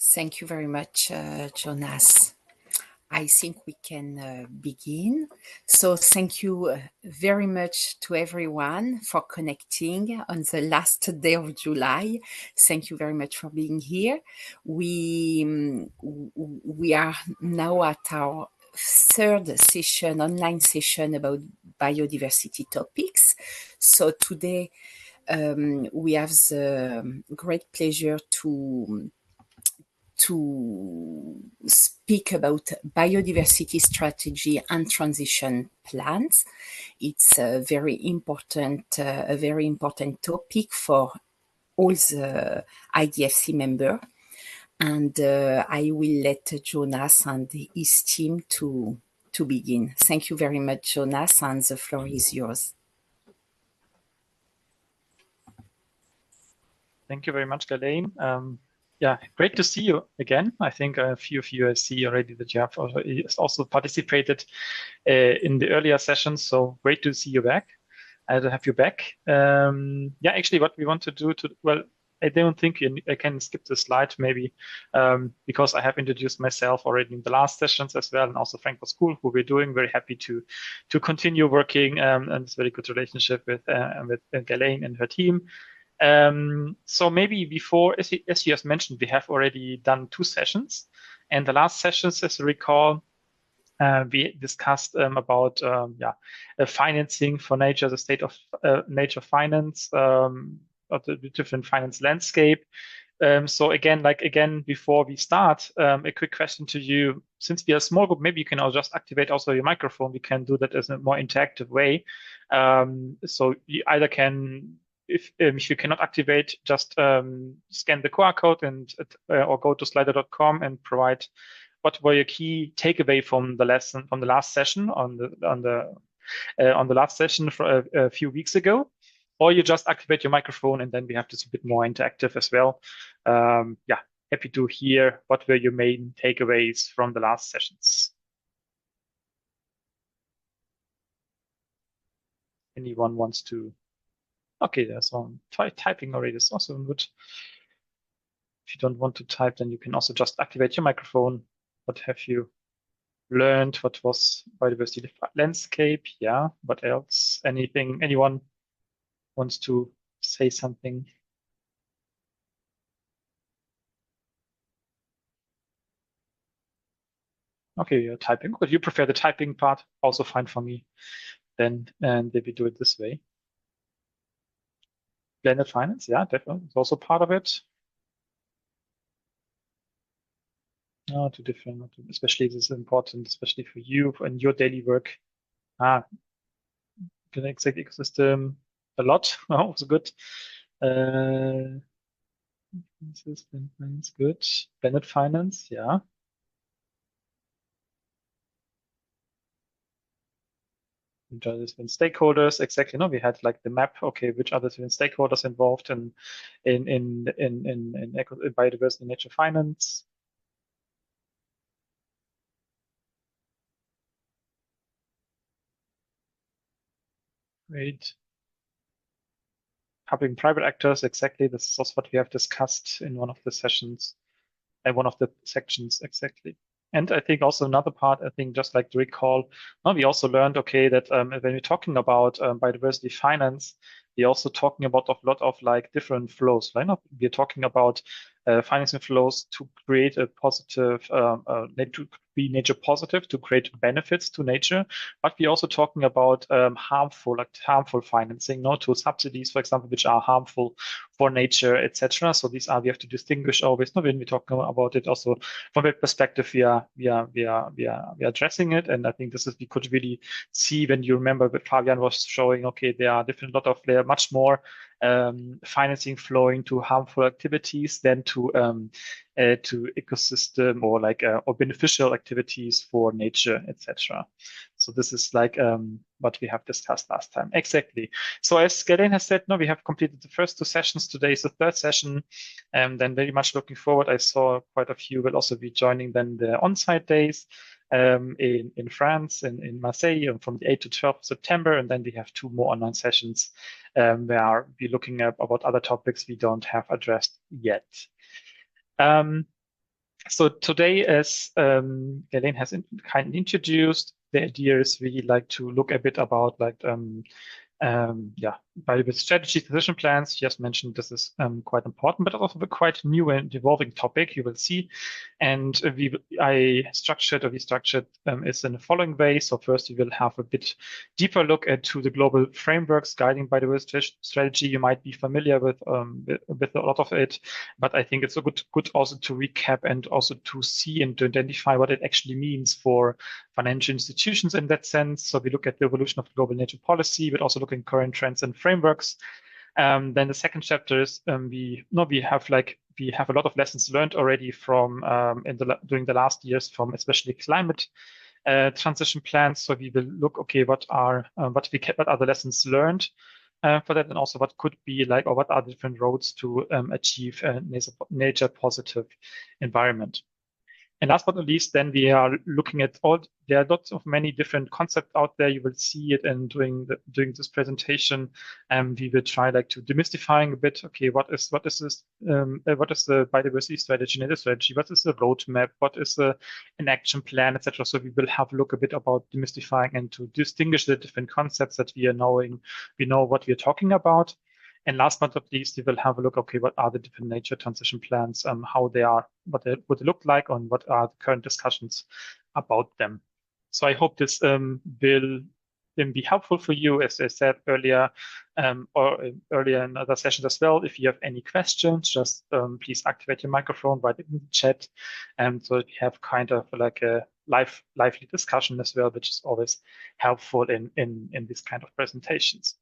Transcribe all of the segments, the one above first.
Thank you very much, Jonas. I think we can begin. So thank you very much to everyone for connecting on the last day of July. Thank you very much for being here. We are now at our third session, online session about biodiversity topics. So today we have the great pleasure to speak about biodiversity strategy and transition plans. It's a very important topic for all the IDFC members. And I will let Jonas and his team to begin. Thank you very much, Jonas, and the floor is yours. Thank you very much, Ghislaine. Yeah, great to see you again. I think a few of you I see already that you have also participated in the earlier sessions. So great to see you back. To have you back. Yeah, actually, what we want to do I don't think I can skip the slide maybe because I have introduced myself already in the last sessions as well, and also Frankfurt School, who we're doing. Very happy to continue working and it's a very good relationship with Ghislaine and her team. So maybe before, as you have mentioned, we have already done 2 sessions, and the last sessions, as you recall, we discussed about financing for nature, the state of nature finance, of the different finance landscape. So again, before we start, a quick question to you. Since we are a small group, maybe you can all just activate also your microphone. We can do that as a more interactive way. So you either can, if you cannot activate, just scan the QR code and or go to slido.com and provide what were your key takeaway from the lesson from the last session on the last session for a few weeks ago, or you just activate your microphone and then we have this a bit more interactive as well. Yeah, happy to hear what were your main takeaways from the last sessions. Anyone wants to? Okay, there's one typing already. It's also good. If you don't want to type, then you can also just activate your microphone. What have you learned? What was biodiversity landscape? Yeah. What else? Anything? Anyone wants to say something? Okay, you're typing. But you prefer the typing part? Also fine for me. Then and maybe do it this way. Blended finance, yeah, definitely. It's also part of it. Oh, too different. Especially this is important, especially for you and your daily work. Exact ecosystem a lot. Oh, so good. Finance, good. Blended finance, yeah. Different stakeholders, exactly. No, we had like the map. Okay, which other different stakeholders involved in biodiversity, nature finance. Great. Public and private actors, exactly. This is also what we have discussed in one of the sessions, and one of the sections, exactly. And I think also another part, I think just like to recall, we also learned, okay, that when we're talking about biodiversity finance, we're also talking about a lot of like different flows, right? We're talking about financing flows to create a positive, to be nature positive, to create benefits to nature. But we're also talking about harmful financing, to subsidies, for example, which are harmful for nature, etc. So these we have to distinguish always. When we talk about it, also from that perspective, we are addressing it. And I think this is we could really see when you remember that Fabian was showing. Okay, there are much more financing flowing to harmful activities than to ecosystem or beneficial activities for nature, etc. So this is like what we have discussed last time. Exactly. So as Ghislaine has said, we have completed the first 2 sessions. Today is the 3rd session, and then very much looking forward. I saw quite a few will also be joining then the on-site days in France, in Marseille, from the 8th to 12th of September, and then we have 2 more online sessions where we'll be looking at about other topics we don't have addressed yet. So today, as Elaine has kindly introduced, the idea is really like to look a bit about like yeah, biodiversity strategy, decision plans. You just mentioned this is quite important, but also a quite new and evolving topic. You will see, and we structured is in the following way. So first, we will have a bit deeper look into the global frameworks guiding biodiversity strategy. You might be familiar with a lot of it, but I think it's a good also to recap and also to see and to identify what it actually means for financial institutions in that sense. So we look at the evolution of global nature policy, but also look in current trends and frameworks. Then the second chapter is we have a lot of lessons learned already from during the last years from especially climate transition plans. So we will look, okay, what are the lessons learned for that, and also what could be like, or what are the different roads to achieve a nature positive environment. And last but not least, then we are looking at there are lots of many different concepts out there. You will see it and during this presentation, we will try like to demystifying a bit. Okay, what is the biodiversity strategy, nature strategy? What is the roadmap? What is an action plan, etc. So we will have a look a bit about demystifying and to distinguish the different concepts that we know what we are talking about. And last but not least, we will have a look, okay, what are the different nature transition plans, how they are, what they look like, and what are the current discussions about them. So I hope this will be helpful for you, as I said earlier, or earlier in other sessions as well. If you have any questions, just please activate your microphone, write it in the chat. And so we have kind of like a lively discussion as well, which is always helpful in these kind of presentations.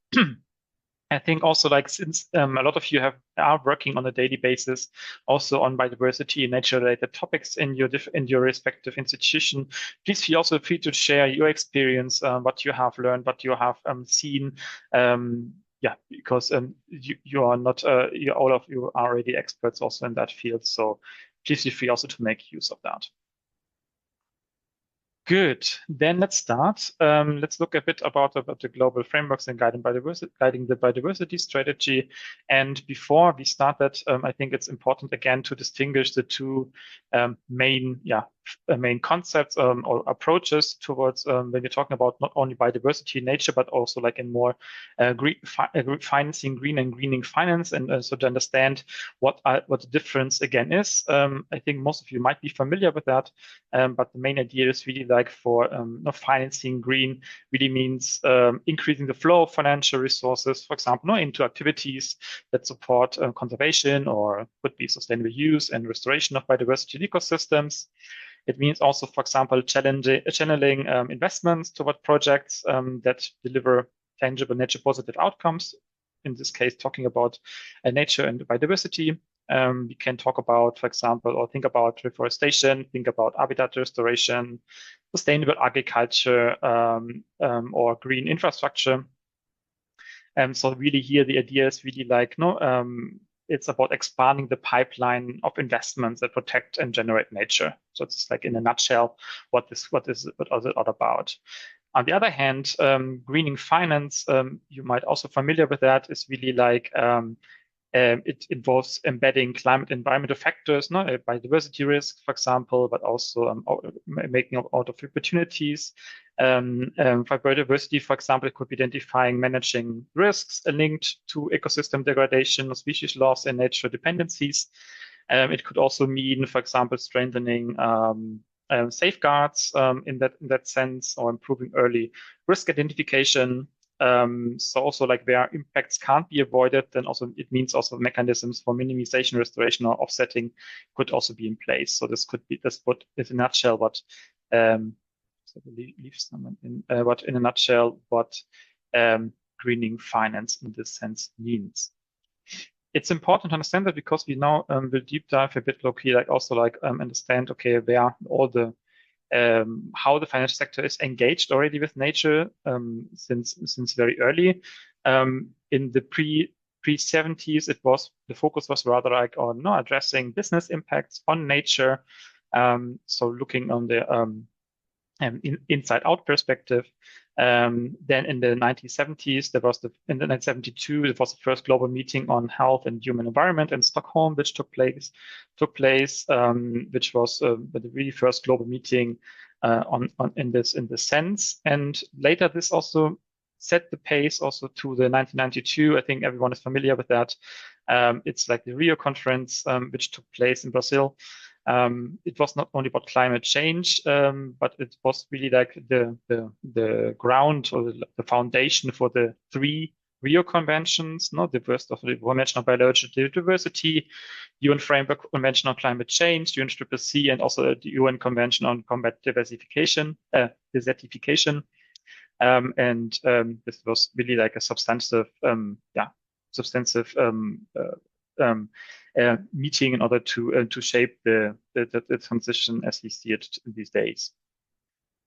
I think also like since a lot of you are working on a daily basis also on biodiversity and nature-related topics in your respective institution, please feel also free to share your experience, what you have learned, what you have seen. Yeah, because you are not all of you are already experts also in that field. So please feel free also to make use of that. Good. Then let's start. Let's look a bit about the global frameworks and guiding the biodiversity strategy. And before we start that, I think it's important again to distinguish the two main concepts or approaches towards when you're talking about not only biodiversity in nature, but also like in more financing, green and greening finance, and so to understand what the difference again is. I think most of you might be familiar with that, but the main idea is really like for financing green really means increasing the flow of financial resources, for example, into activities that support conservation or could be sustainable use and restoration of biodiversity ecosystems. It means also, for example, channeling investments toward projects that deliver tangible nature positive outcomes. In this case, talking about nature and biodiversity. We can talk about, for example, or think about reforestation, think about habitat restoration, sustainable agriculture, or green infrastructure. So really here, the idea is really like, it's about expanding the pipeline of investments that protect and generate nature. So it's like in a nutshell, what is it all about? On the other hand, greening finance, you might also familiar with that, is really like it involves embedding climate environmental factors, biodiversity risk, for example, but also making out of opportunities. For biodiversity, for example, it could be identifying, managing risks linked to ecosystem degradation, species loss, and natural dependencies. It could also mean, for example, strengthening safeguards in that sense, or improving early risk identification. So also like where impacts can't be avoided, then also it means also mechanisms for minimization, restoration, or offsetting could also be in place. So this would in a nutshell what in a nutshell what greening finance in this sense means. It's important to understand that because we now will deep dive a bit locally, understand, okay, where all the how the financial sector is engaged already with nature since very early. In the pre-70s, the focus was rather like on addressing business impacts on nature. So looking on the inside-out perspective. Then in the 1970s, in the 1972, there was the first global meeting on health and human environment in Stockholm, which took place, which was the really first global meeting in this sense. And later, this also set the pace also to the 1992. I think everyone is familiar with that. It's like the Rio conference, which took place in Brazil. It was not only about climate change, but it was really like the ground or the foundation for the three Rio conventions, no, the first of the Convention on Biological Diversity, UN Framework Convention on Climate Change, UNFCCC, and also the UN Convention on Combat Desertification. This was really like a substantive meeting in order to shape the transition as we see it these days.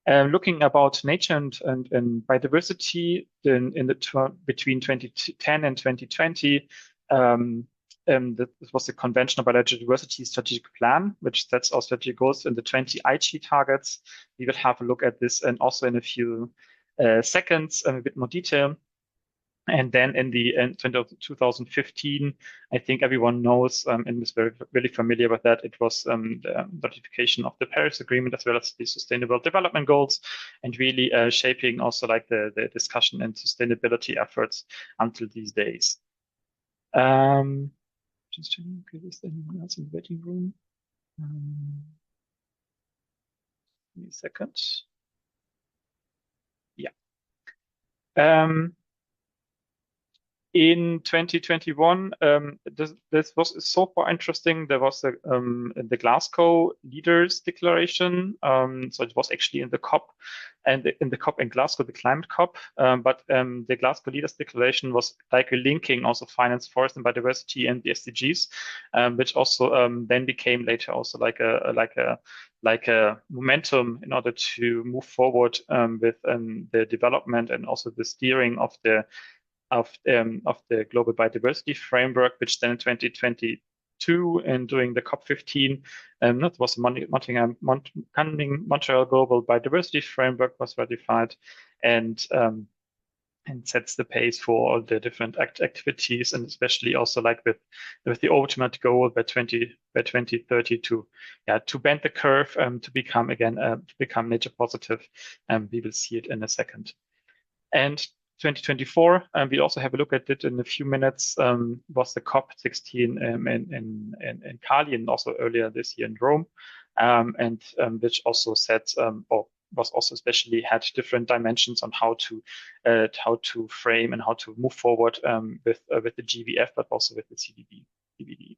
Looking about nature and biodiversity between 2010 and 2020, this was the Convention on Biological Diversity Strategic Plan, which sets our strategic goals in the 20 IG targets. We will have a look at this and also in a few seconds, a bit more detail. And then in the end of 2015, I think everyone knows and is really familiar with that. It was the ratification of the Paris Agreement as well as the Sustainable Development Goals, and really shaping also like the discussion and sustainability efforts until these days. Just checking, okay, is there anyone else in the waiting room? Give me a second. Yeah. In 2021, this was so far interesting. There was the Glasgow Leaders Declaration. So it was actually in the COP and in Glasgow, the climate COP. But the Glasgow Leaders Declaration was like linking also finance, forest, and biodiversity and the SDGs, which also then became later also like a momentum in order to move forward with the development and also the steering of the global biodiversity framework, which then in 2022 and during the COP15, that was Montreal Global Biodiversity Framework was ratified and sets the pace for all the different activities, and especially also like with the ultimate goal by 2030 to bend the curve to become nature positive. We will see it in a second. And 2024, we also have a look at it in a few minutes, was the COP16 in Cali and also earlier this year in Rome, which also sets or was also especially had different dimensions on how to frame and how to move forward with the GVF, but also with the CBD.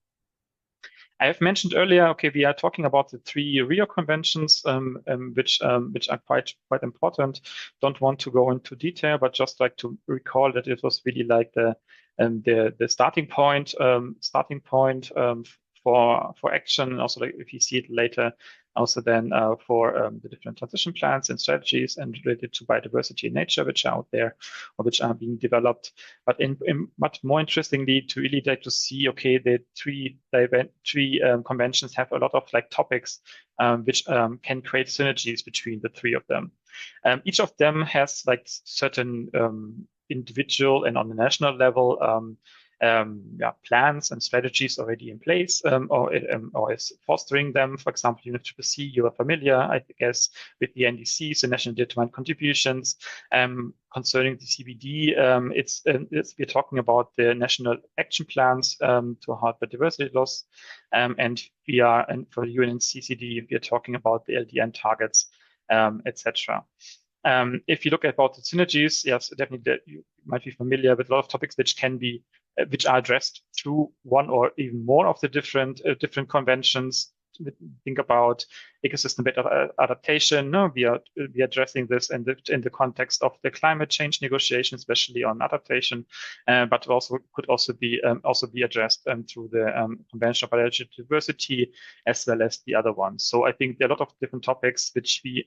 I have mentioned earlier, okay, we are talking about the three Rio conventions, which are quite important. Don't want to go into detail, but just like to recall that it was really like the starting point for action, and also like if you see it later, also then for the different transition plans and strategies and related to biodiversity and nature, which are out there or which are being developed. But in much more interestingly, to really like to see, okay, the three conventions have a lot of like topics which can create synergies between the three of them. Each of them has like certain individual and on the national level plans and strategies already in place, or is fostering them. For example, UNFCCC, you are familiar, I guess, with the NDCs, the National Determined Contributions. Concerning the CBD, we're talking about the national action plans to halt biodiversity loss, and for UNCCD, we are talking about the LDN targets, etc. If you look about the synergies, yes, definitely you might be familiar with a lot of topics which are addressed through one or even more of the different conventions. Think about ecosystem adaptation. No, we are addressing this in the context of the climate change negotiation, especially on adaptation, but also could also be addressed through the Convention on Biological Diversity as well as the other ones. So I think there are a lot of different topics which we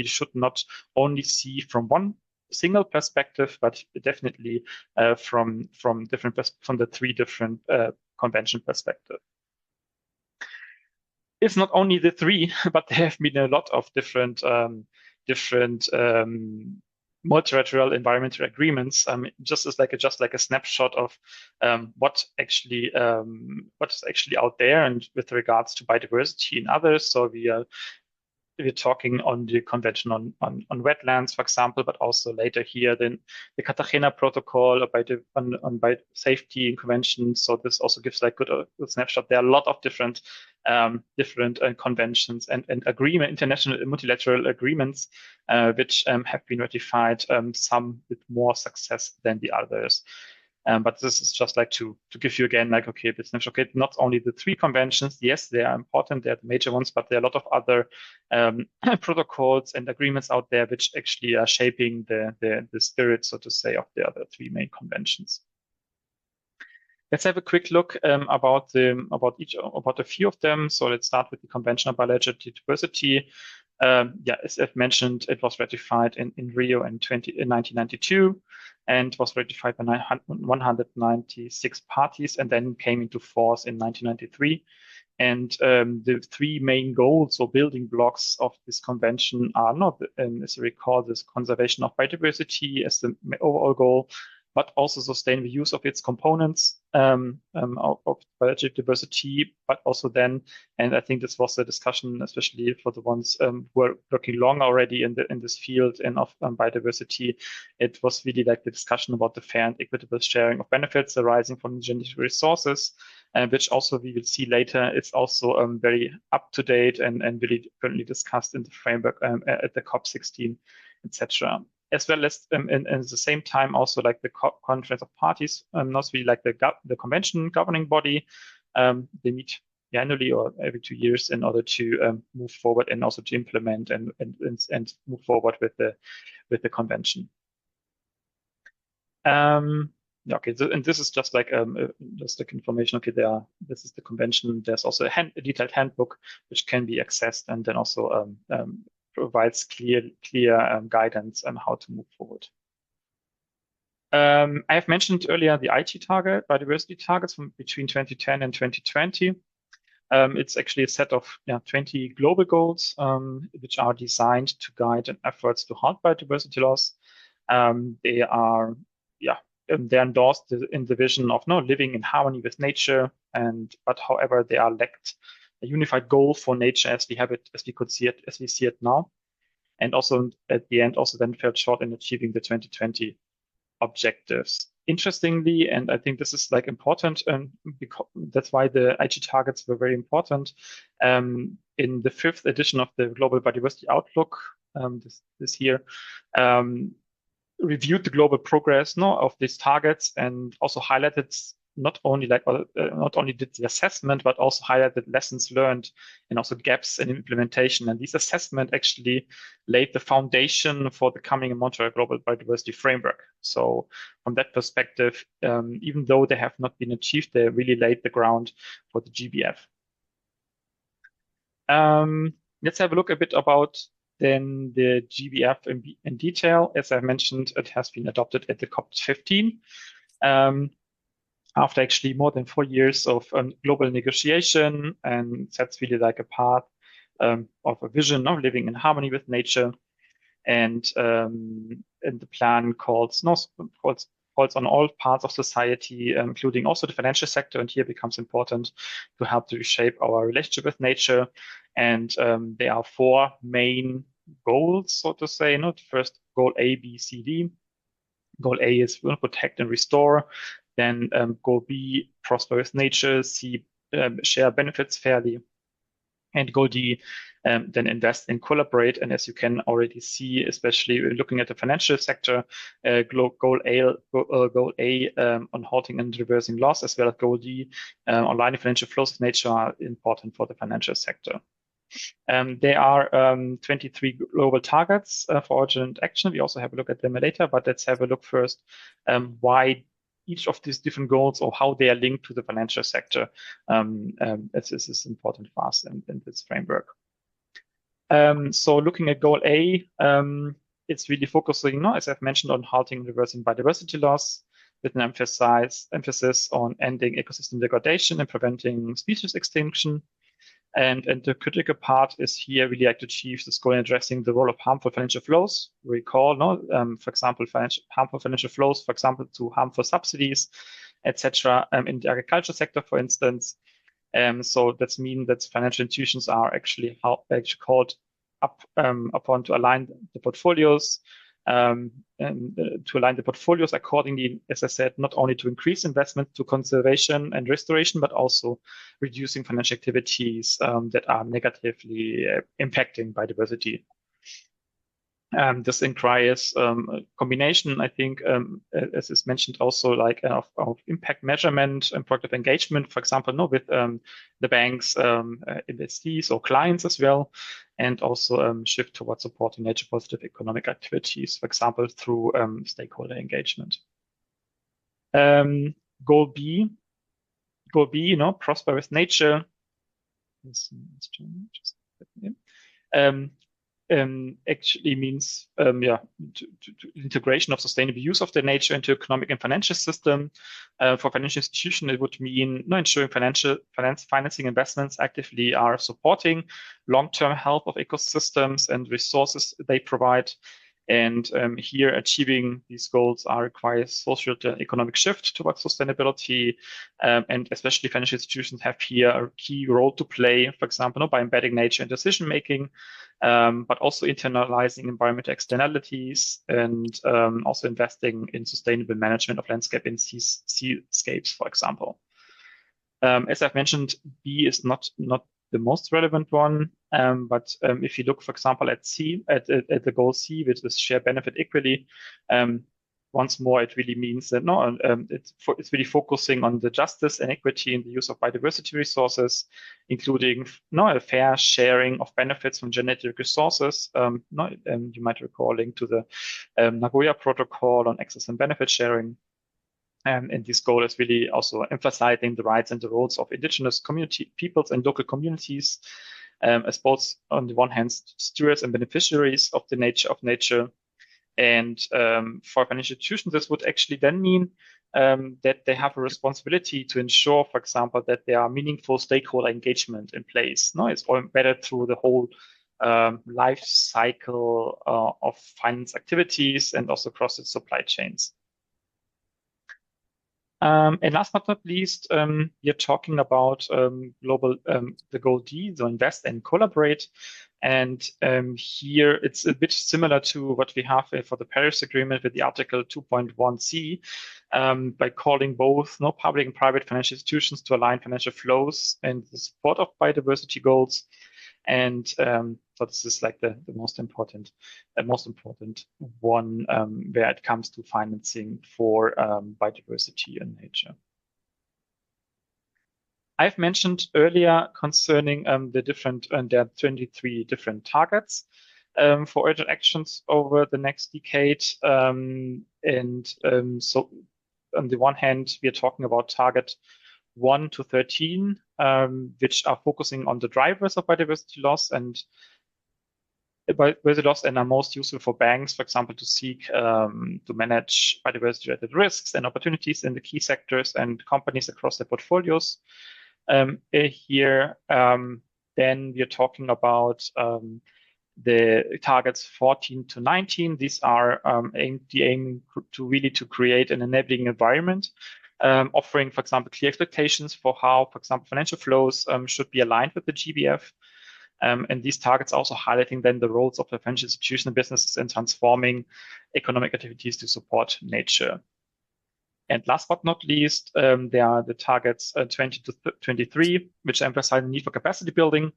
should not only see from one single perspective, but definitely from the three different convention perspective. It's not only the three, but there have been a lot of different different multilateral environmental agreements, just as like a snapshot of what is actually out there and with regards to biodiversity and others. So we're talking on the Convention on Wetlands, for example, but also later here, then the Cartagena Protocol on Biosafety Convention. So this also gives like good snapshot. There are a lot of different conventions and international multilateral agreements which have been ratified, some with more success than the others. But this is just like to give you again, like, okay, this snapshot, okay, not only the 3 conventions, yes, they are important, they're the major ones, but there are a lot of other protocols and agreements out there which actually are shaping the spirit, so to say, of the other 3 main conventions. Let's have a quick look about a few of them. So let's start with the Convention on Biodiversity. As I've mentioned, it was ratified in Rio in 1992 and was ratified by 196 parties and then came into force in 1993. And the 3 main goals or building blocks of this convention are not, as you recall, this conservation of biodiversity as the overall goal, but also sustain the use of its components of biodiversity, but also then, and I think this was a discussion, especially for the ones who are working long already in this field and of biodiversity, it was really like the discussion about the fair and equitable sharing of benefits arising from genetic resources, which also we will see later. It's also very up to date and really currently discussed in the framework at the COP16, etc. As well as at the same time also like the Conference of Parties, not really like the convention governing body. They meet annually or every 2 years in order to move forward and also to implement and move forward with the convention. Okay, and this is just like information. Okay, this is the convention. There's also a detailed handbook which can be accessed and then also provides clear guidance on how to move forward. I have mentioned earlier the biodiversity targets from between 2010 and 2020. It's actually a set of 20 global goals which are designed to guide efforts to halt biodiversity loss. They are they're endorsed in the vision of living in harmony with nature, but however they are lacked a unified goal for nature as we see it now, and also at the end also then fell short in achieving the 2020 objectives. Interestingly, and I think this is like important, because that's why the IG targets were very important. In the 5th edition of the Global Biodiversity Outlook this year, reviewed the global progress of these targets and also highlighted not only did the assessment, but also highlighted lessons learned and also gaps in implementation. And this assessment actually laid the foundation for the coming Montreal Global Biodiversity Framework. So from that perspective, even though they have not been achieved, they really laid the ground for the GBF. Let's have a look a bit about then the GBF in detail. As I mentioned, it has been adopted at the COP15. After actually more than 4 years of global negotiation, and sets really like a path of a vision of living in harmony with nature. And the plan calls on all parts of society, including also the financial sector. And here becomes important to help to reshape our relationship with nature. And there are 4 main goals, so to say. First, goal A, B, C, D. Goal A is protect and restore. Then goal B, prosper with nature. C, share benefits fairly. And goal D, then invest and collaborate. And as you can already see, especially looking at the financial sector, goal A on halting and reversing loss, as well as goal D on aligning financial flows with nature, are important for the financial sector. There are 23 global targets for urgent action. We also have a look at them later, but let's have a look first why each of these different goals or how they are linked to the financial sector. This is important for us in this framework. So looking at goal A, it's really focusing, as I've mentioned, on halting and reversing biodiversity loss, with an emphasis on ending ecosystem degradation and preventing species extinction. And the critical part is here really like to achieve this goal in addressing the role of harmful financial flows. Recall, no, for example, harmful financial flows, for example, to harmful subsidies, etc. In the agriculture sector, for instance. So that's mean that financial institutions are actually called upon to align the portfolios and to align the portfolios accordingly, as I said, not only to increase investment to conservation and restoration, but also reducing financial activities that are negatively impacting biodiversity. This requires a combination, I think, as is mentioned, also like of impact measurement and productive engagement, for example, no, with the banks, investees or clients as well, and also shift towards supporting nature positive economic activities, for example, through stakeholder engagement. Goal B, prosper with nature. Actually means integration of sustainable use of the nature into economic and financial system. For financial institution, it would mean ensuring financing investments actively are supporting long-term health of ecosystems and resources they provide. And here, achieving these goals requires social and economic shift towards sustainability. And especially financial institutions have here a key role to play, for example, by embedding nature in decision making, but also internalizing environmental externalities and also investing in sustainable management of landscape and seascapes, for example. As I've mentioned, B is not the most relevant one. But if you look, for example, at the goal C, which is share benefit equally, once more, it really means that it's really focusing on the justice and equity in the use of biodiversity resources, including a fair sharing of benefits from genetic resources. You might recall link to the Nagoya Protocol on access and benefit sharing. And this goal is really also emphasizing the rights and the roles of indigenous community peoples and local communities, as both on the one hand stewards and beneficiaries of the nature. And for financial institutions, this would actually then mean that they have a responsibility to ensure, for example, that there are meaningful stakeholder engagement in place. It's all embedded through the whole life cycle of finance activities and also across its supply chains. And last but not least, we are talking about the goal D, so invest and collaborate. And here it's a bit similar to what we have for the Paris Agreement with the Article 2.1c, by calling both public and private financial institutions to align financial flows and the support of biodiversity goals. And so this is like the most important one where it comes to financing for biodiversity and nature. I've mentioned earlier concerning there are 23 different targets for urgent actions over the next decade. So on the one hand, we are talking about target 1 to 13, which are focusing on the drivers of biodiversity loss and are most useful for banks, for example, to seek to manage biodiversity-related risks and opportunities in the key sectors and companies across their portfolios. Here, then we are talking about the targets 14 to 19. These are aim to create an enabling environment, offering, for example, clear expectations for how, for example, financial flows should be aligned with the GBF. And these targets also highlighting then the roles of the financial institution and businesses in transforming economic activities to support nature. And last but not least, there are the targets 20 to 23, which emphasize the need for capacity building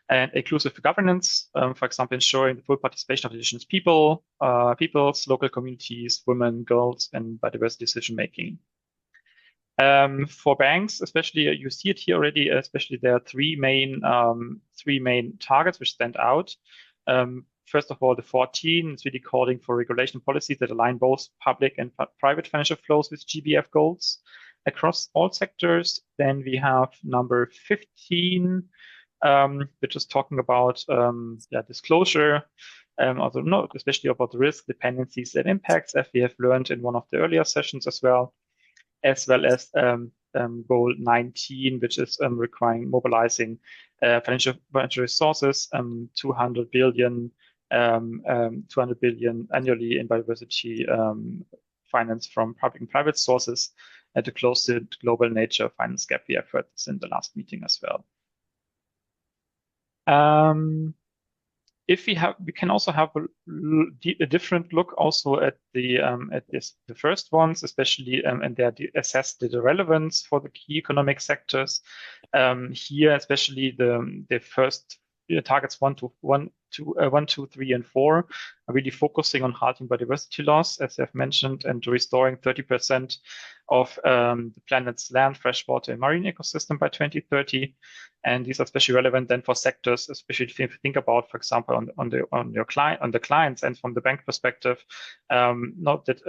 and inclusive governance, for example, ensuring the full participation of indigenous peoples, local communities, women, girls, and biodiversity decision-making. For banks, especially, you see it here already, especially there are three main targets which stand out. First of all, the 14 is really calling for regulation policies that align both public and private financial flows with GBF goals across all sectors. Then we have number 15, which is talking about disclosure, especially about the risk, dependencies, and impacts, as we have learned in one of the earlier sessions as well as goal 19, which is requiring mobilizing financial resources, 200 billion 200 billion annually in biodiversity finance from public and private sources to close the global nature finance gap. We have heard this in the last meeting as well. If we can also have a different look also at the first ones, especially and they assess the relevance for the key economic sectors. Here, especially the first targets 1, 2, 3, and 4 are really focusing on halting biodiversity loss, as I've mentioned, and restoring 30% of the planet's land, freshwater, and marine ecosystem by 2030. And these are especially relevant then for sectors, especially if you think about, for example, on the clients and from the bank perspective, not that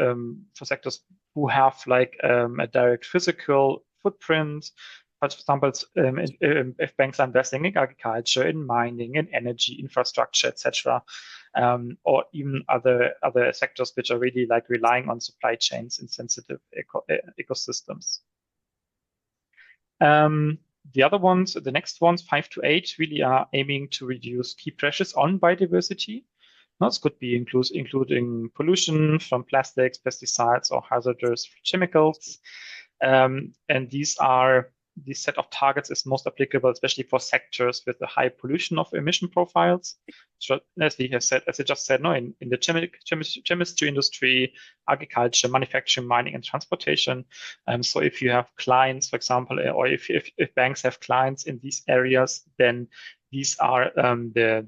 for sectors who have like a direct physical footprint. For example, if banks are investing in agriculture, in mining, in energy, infrastructure, etc., or even other sectors which are really like relying on supply chains in sensitive ecosystems. The other ones, the next ones, 5 to 8, really are aiming to reduce key pressures on biodiversity. This could be including pollution from plastics, pesticides, or hazardous chemicals. And this set of targets is most applicable, especially for sectors with a high pollution of emission profiles. So, as we have said, as I just said, in the chemistry industry, agriculture, manufacturing, mining, and transportation. So, if you have clients, for example, or if banks have clients in these areas, then these are the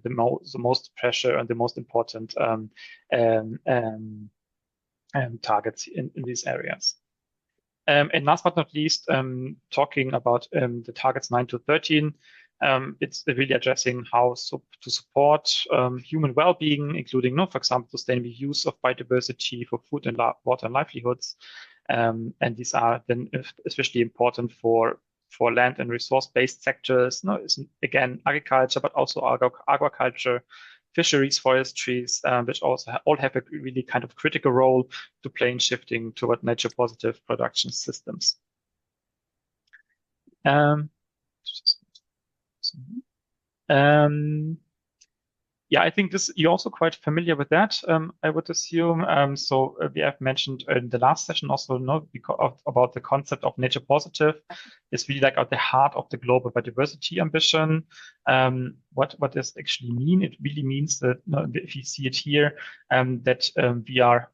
most pressure and the most important targets in these areas. And last but not least, talking about the targets 9 to 13, it's really addressing how to support human well-being, including, for example, sustainable use of biodiversity for food and water and livelihoods. And these are then especially important for land and resource-based sectors. Again, agriculture, but also aquaculture, fisheries, forestries, which also all have a really kind of critical role to play in shifting toward nature-positive production systems. Yeah, I think you're also quite familiar with that, I would assume. So we have mentioned in the last session also about the concept of nature positive. It's really like at the heart of the global biodiversity ambition. What does it actually mean? It really means that if you see it here, that we are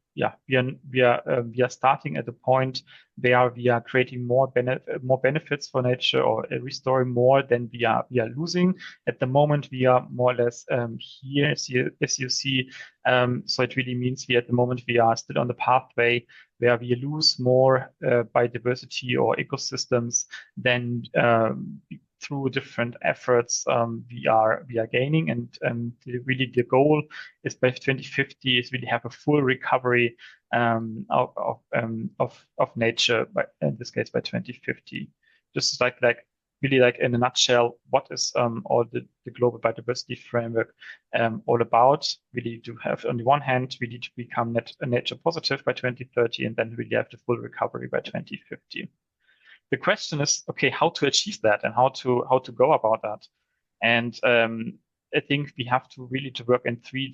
starting at the point where we are creating more benefits for nature or restoring more than we are losing. At the moment, we are more or less here, as you see. So it really means at the moment we are still on the pathway where we lose more biodiversity or ecosystems than through different efforts we are gaining, and really the goal is by 2050 is really have a full recovery of nature, in this case by 2050. Just like really like in a nutshell, what is all the global biodiversity framework all about? We need to have, on the one hand, we need to become nature positive by 2030, and then really have the full recovery by 2050. The question is, okay, how to achieve that and how to go about that? And I think we have to really work in three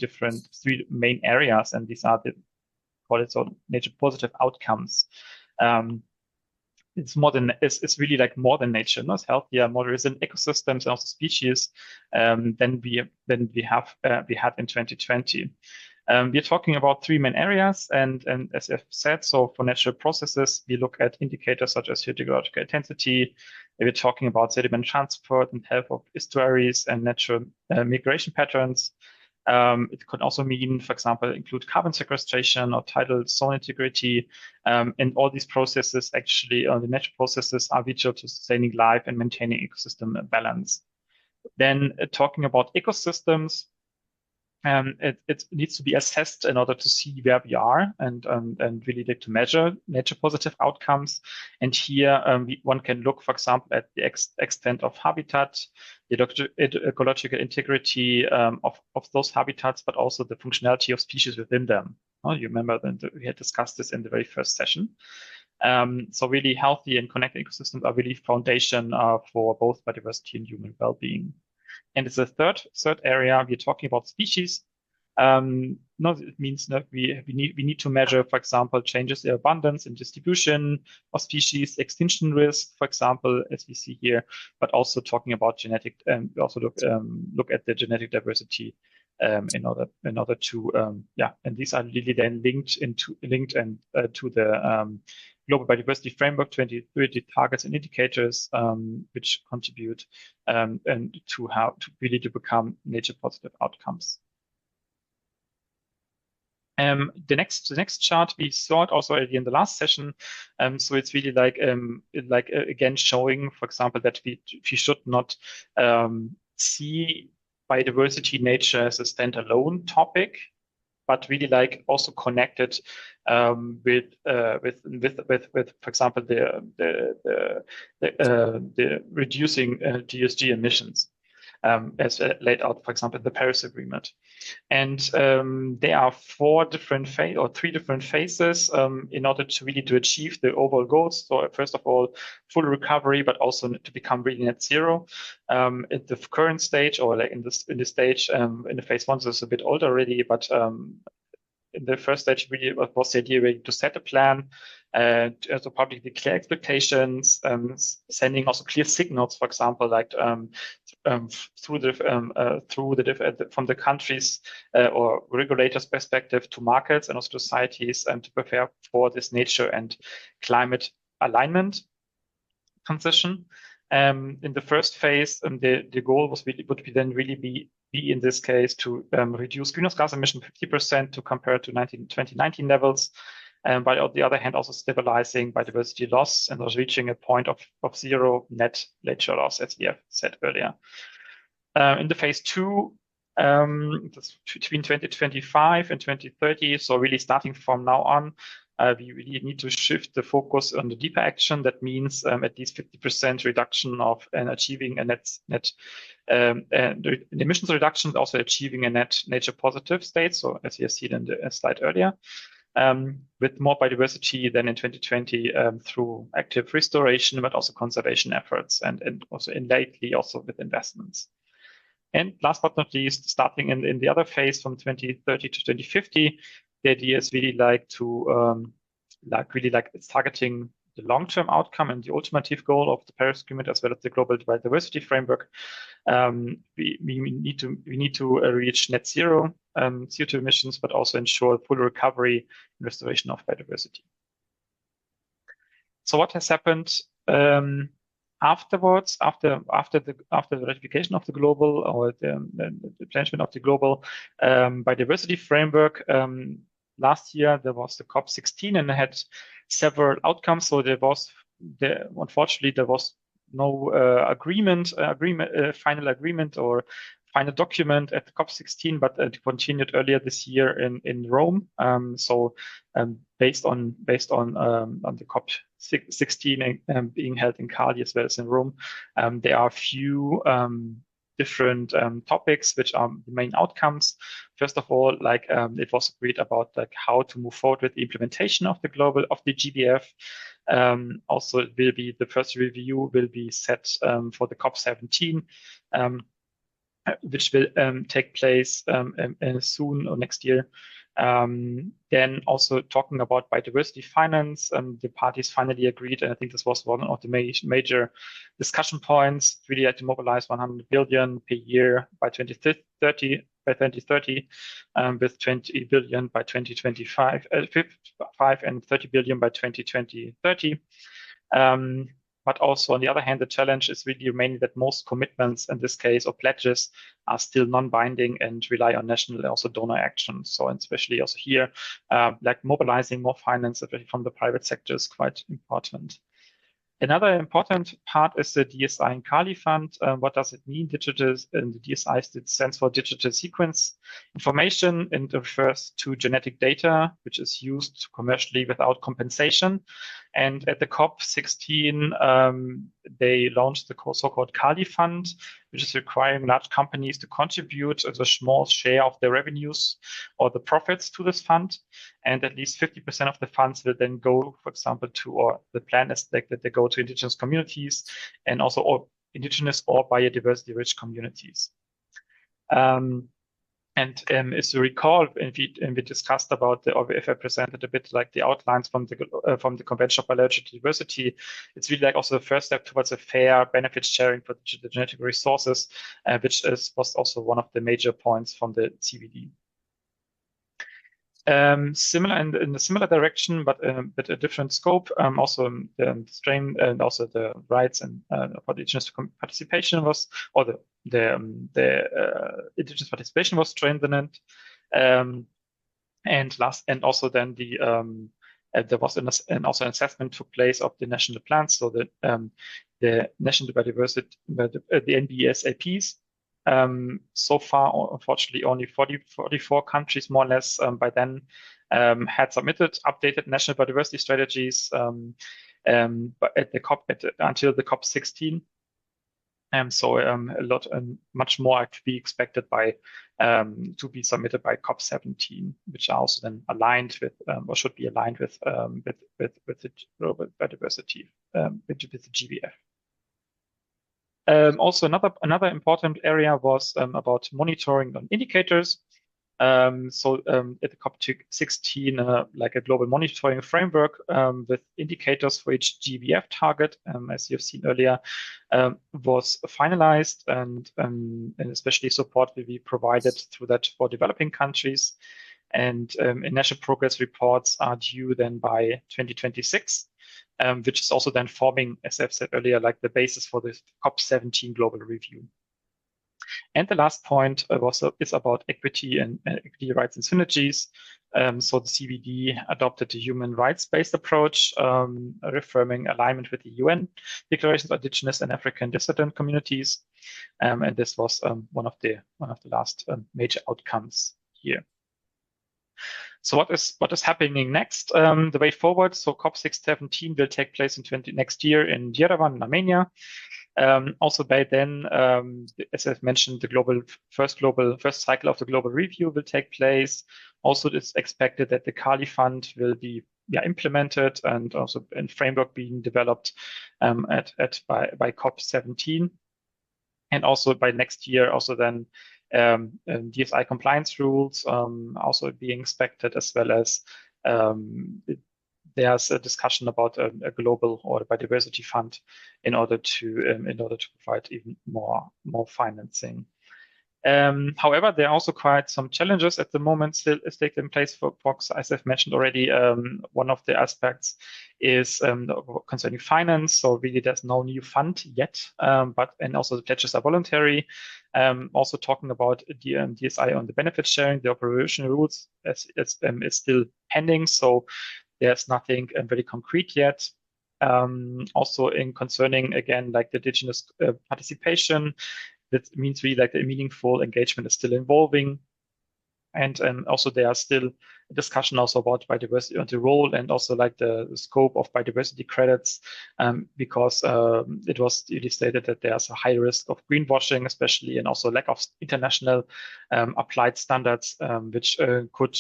main areas, and these are nature positive outcomes. It's really like more than nature, not healthier, more resilient ecosystems and also species than we had in 2020. We're talking about three main areas, and as I've said, so for natural processes, we look at indicators such as hydrological intensity. We're talking about sediment transport and health of estuaries and natural migration patterns. It could also mean, for example, include carbon sequestration or tidal zone integrity. And all these processes, actually, the natural processes are vital to sustaining life and maintaining ecosystem balance. Then talking about ecosystems, it needs to be assessed in order to see where we are and really to measure nature positive outcomes. And here one can look, for example, at the extent of habitat, the ecological integrity of those habitats, but also the functionality of species within them. You remember that we had discussed this in the very first session. So really healthy and connected ecosystems are really foundation for both biodiversity and human well-being. And it's a third area, we're talking about species. No, it means that we need to measure, for example, changes in abundance and distribution of species, extinction risk, for example, as we see here, but also talking about genetic, we also look at the genetic diversity in order to and these are really then linked to the Global Biodiversity Framework 2030 targets and indicators, which contribute and to how to really to become nature positive outcomes. The next chart we saw it also already in the last session. So it's really like again showing, for example, that we should not see biodiversity nature as a standalone topic, but really like also connected with for example the reducing GHG emissions as laid out, for example, in the Paris Agreement. And there are three different phases in order to really to achieve the overall goals. So first of all, full recovery, but also to become really net zero. At the current stage, or like in the stage in the phase 1, so it's a bit older already, but in the first stage, really was the idea really to set a plan, to publicly clear expectations, sending also clear signals, for example, like from the countries or regulators' perspective to markets and also societies, to prepare for this nature and climate alignment transition. In the first phase, the goal would be in this case to reduce greenhouse gas emission 50% to compare to 2019 levels. But on the other hand, also stabilizing biodiversity loss and also reaching a point of zero net nature loss, as we have said earlier. In the phase 2, between 2025 and 2030, so really starting from now on, we really need to shift the focus on the deeper action. That means at least 50% reduction of and achieving a net emissions reduction, also achieving a net nature positive state. So as you have seen in the slide earlier, with more biodiversity than in 2020 through active restoration, but also conservation efforts and also lately also with investments. And last but not least, starting in the other phase from 2030 to 2050, the idea is really it's targeting the long-term outcome and the ultimate goal of the Paris Agreement as well as the Global Biodiversity Framework. We need to reach net zero CO2 emissions, but also ensure full recovery and restoration of biodiversity. So what has happened afterwards, after the ratification of the global or the planning of the Global Biodiversity Framework? Last year there was the COP16 and it had several outcomes. So unfortunately there was no final agreement or final document at the COP16, but it continued earlier this year in Rome. Based on the COP16 being held in Cali as well as in Rome, there are a few different topics which are the main outcomes. First of all, it was agreed about how to move forward with the implementation of the GBF. Also, it will be the first review will be set for the COP17, which will take place soon or next year. Then also talking about biodiversity finance, the parties finally agreed, and I think this was one of the major discussion points. Really had to mobilize 100 billion per year by 2030, with 20 billion by 2025, and 30 billion by 2030. But also, on the other hand, the challenge is really remaining that most commitments in this case or pledges are still non-binding and rely on national and also donor action. So, and especially also here, mobilizing more finance, especially from the private sector, is quite important. Another important part is the DSI and Kali Fund. What does it mean? Digital, and the DSI stands for Digital Sequence Information and refers to genetic data, which is used commercially without compensation. And at the COP16, they launched the so-called Kali Fund, which is requiring large companies to contribute a small share of their revenues or the profits to this fund. And at least 50% of the funds will then go, for example, or the plan is that they go to indigenous communities and also all indigenous or biodiversity rich communities. As you recall, we discussed about or if I presented a bit like the outlines from the Convention of Biological Diversity, it's really like also the first step towards a fair benefit sharing for the genetic resources, which was also one of the major points from the CBD. Similar in a similar direction, but a different scope. Also, the strain and also the rights and for the indigenous participation was, or the indigenous participation was strengthened. And also then there was also an assessment took place of the national plans, so that the national biodiversity, the NBSAPs. So far, unfortunately, only 44 countries, more or less, by then had submitted updated national biodiversity strategies but until the COP16. So a lot much more are to be expected to be submitted by COP17, which are also then aligned with or should be aligned with the global biodiversity with the GBF. Also, another important area was about monitoring on indicators. So at the COP16, like a global monitoring framework with indicators for each GBF target, as you've seen earlier, was finalized, and especially support will be provided through that for developing countries. And national progress reports are due then by 2026. Which is also then forming, as I've said earlier, like the basis for the COP17 global review. And the last point is about equity and equity rights and synergies. So the CBD adopted a human rights-based approach, reaffirming alignment with the UN declarations of indigenous and African dissident communities. And this was one of the last major outcomes here. So what is happening next? The way forward. So COP17 will take place next year in Yerevan, in Armenia. Also by then, as I've mentioned, the first cycle of the global review will take place. Also, it's expected that the Kali Fund will be implemented and also a framework being developed by COP17. And also by next year, also then DSI compliance rules also being expected, as well as there's a discussion about a global or a biodiversity fund in order to provide even more financing. However, there are also quite some challenges at the moment still taking place for POCs. As I've mentioned already, one of the aspects is concerning finance. So really, there's no new fund yet, and also the pledges are voluntary. Also talking about DSI on the benefit sharing, the operational rules is still pending. So there's nothing very concrete yet. Also in concerning, again, like the indigenous participation, that means really like the meaningful engagement is still evolving. And also there are still discussion also about biodiversity and the role and also like the scope of biodiversity credits, because it was really stated that there's a high risk of greenwashing, especially, and also lack of international applied standards, which could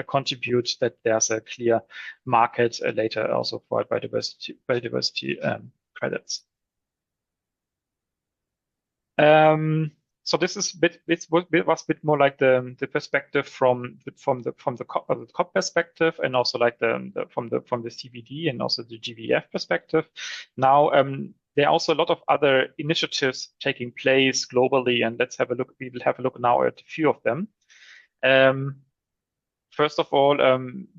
contribute that there's a clear market later also for biodiversity credits. So this is was a bit more like the perspective from the COP perspective, and also like from the CBD and also the GBF perspective. Now there are also a lot of other initiatives taking place globally, and let's have a look. We will have a look now at a few of them. First of all,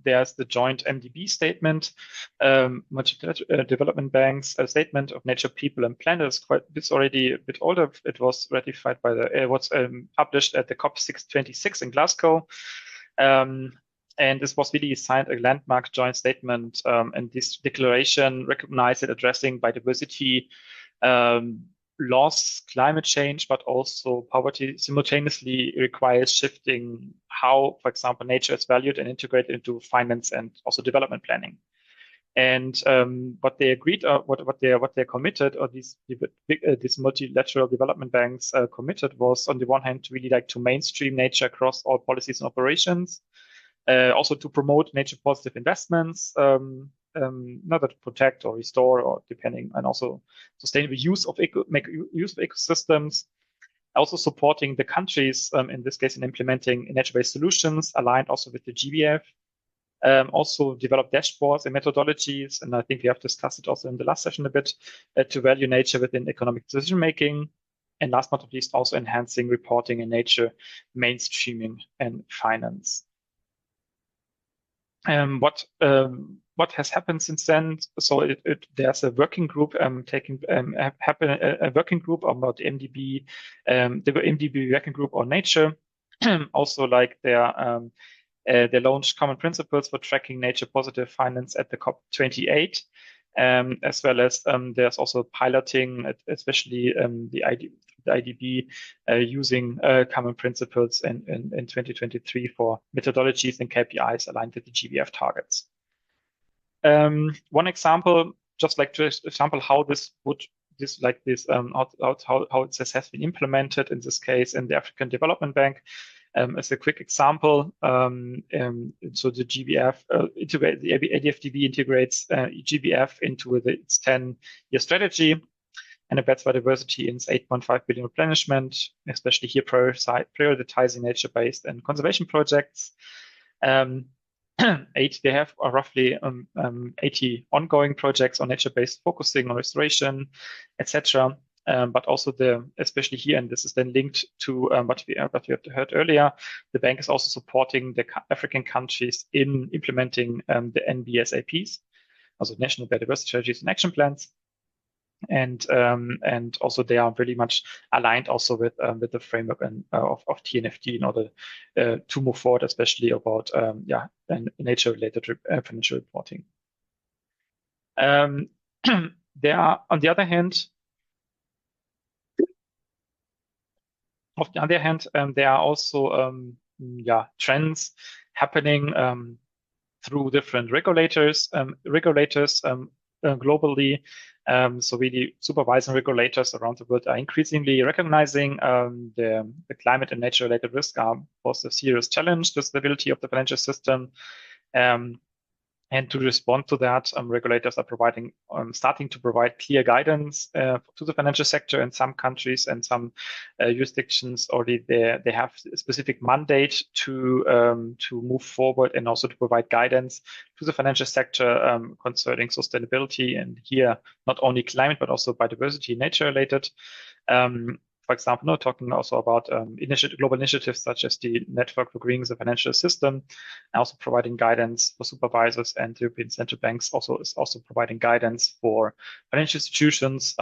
there's the joint MDB statement, Development Bank's statement of nature, people, and planet. It's already a bit older. It was ratified by published at the COP26 in Glasgow. And this was really signed a landmark joint statement. And this declaration recognized that addressing biodiversity loss, climate change, but also poverty simultaneously requires shifting how, for example, nature is valued and integrated into finance and also development planning. And what they agreed, what they committed, or these multilateral development banks committed, was on the one hand really like to mainstream nature across all policies and operations, also to promote nature positive investments, not to protect or restore or depending, and also sustainable use of use of ecosystems. Also supporting the countries, in this case, in implementing nature-based solutions, aligned also with the GBF. Also develop dashboards and methodologies, and I think we have discussed it also in the last session a bit, to value nature within economic decision making. And last but not least, also enhancing reporting in nature, mainstreaming, and finance. What has happened since then? So there's a working group a working group about the MDB, the MDB working group on nature. Also, like they launched common principles for tracking nature positive finance at the COP28, as well as there's also piloting, especially the IDB using common principles in 2023 for methodologies and KPIs aligned with the GBF targets. One example, just like to example how how it has been implemented in this case in the African Development Bank. As a quick example, so the GBF, the IDFDB integrates GBF into its 10-year strategy and embeds biodiversity in its 8.5 billion replenishment, especially here prioritizing nature-based and conservation projects. They have roughly 80 ongoing projects on nature-based, focusing on restoration, etc. But also especially here, and this is then linked to what we heard earlier, the bank is also supporting the African countries in implementing the NBSAPs, also National Biodiversity Strategies and Action Plans. And also they are really much aligned also with the framework of TNFD in order to move forward, especially about nature-related financial reporting. There are, on the other hand, there are also trends happening through different regulators globally. So really supervising regulators around the world are increasingly recognizing the climate and nature-related risk are both a serious challenge to the stability of the financial system. And to respond to that, regulators are starting to provide clear guidance to the financial sector in some countries and some jurisdictions. Already they have a specific mandate to move forward and also to provide guidance to the financial sector concerning sustainability, and here not only climate but also biodiversity, nature-related. For example, talking also about global initiatives such as the Network for Greening the Financial System, and also providing guidance for supervisors, and the European Central Bank is also providing guidance for financial institutions,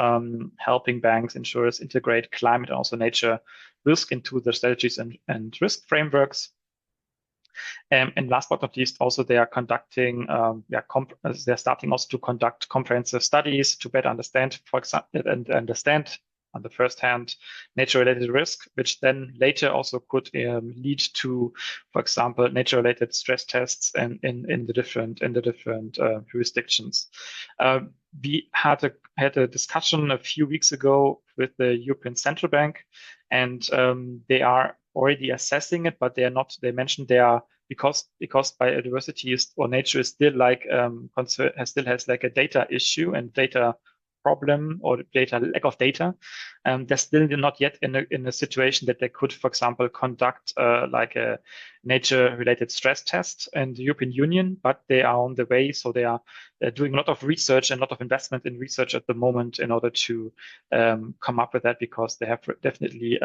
helping banks, insurers integrate climate and also nature risk into their strategies and risk frameworks. And last but not least, also they are conducting, they're starting also to conduct comprehensive studies to better understand, for example, on the first hand, nature-related risk, which then later also could lead to, for example, nature-related stress tests in the different jurisdictions. We had a discussion a few weeks ago with the European Central Bank, and they are already assessing it, but they mentioned they are because biodiversity or nature is still like still has like a data issue and data problem or lack of data. They're still not yet in a situation that they could, for example, conduct like a nature-related stress test in the European Union, but they are on the way. So they are doing a lot of research and a lot of investment in research at the moment in order to come up with that, because they have definitely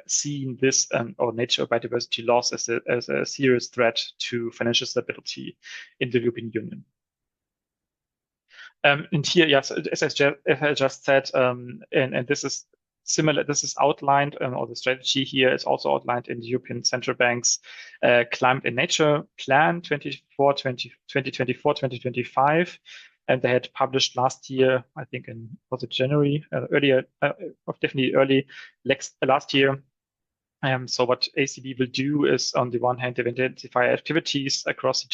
seen this or nature biodiversity loss as a serious threat to financial stability in the European Union. And here, yes, as I just said, and this is similar, this is outlined, or the strategy here is also outlined in the European Central Bank's Climate and Nature Plan 2024-2025. And they had published last year, I think was it January, definitely early last year. So what ACB will do is, on the one hand, they identify activities across the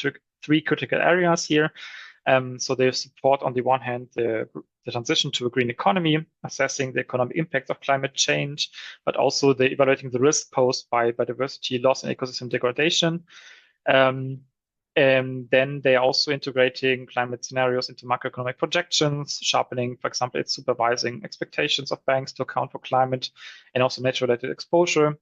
three critical areas here. So they support, on the one hand, the transition to a green economy, assessing the economic impact of climate change, but also evaluating the risk posed by biodiversity loss and ecosystem degradation. And then they are also integrating climate scenarios into macroeconomic projections, sharpening, for example, it's supervising expectations of banks to account for climate and also nature-related exposure.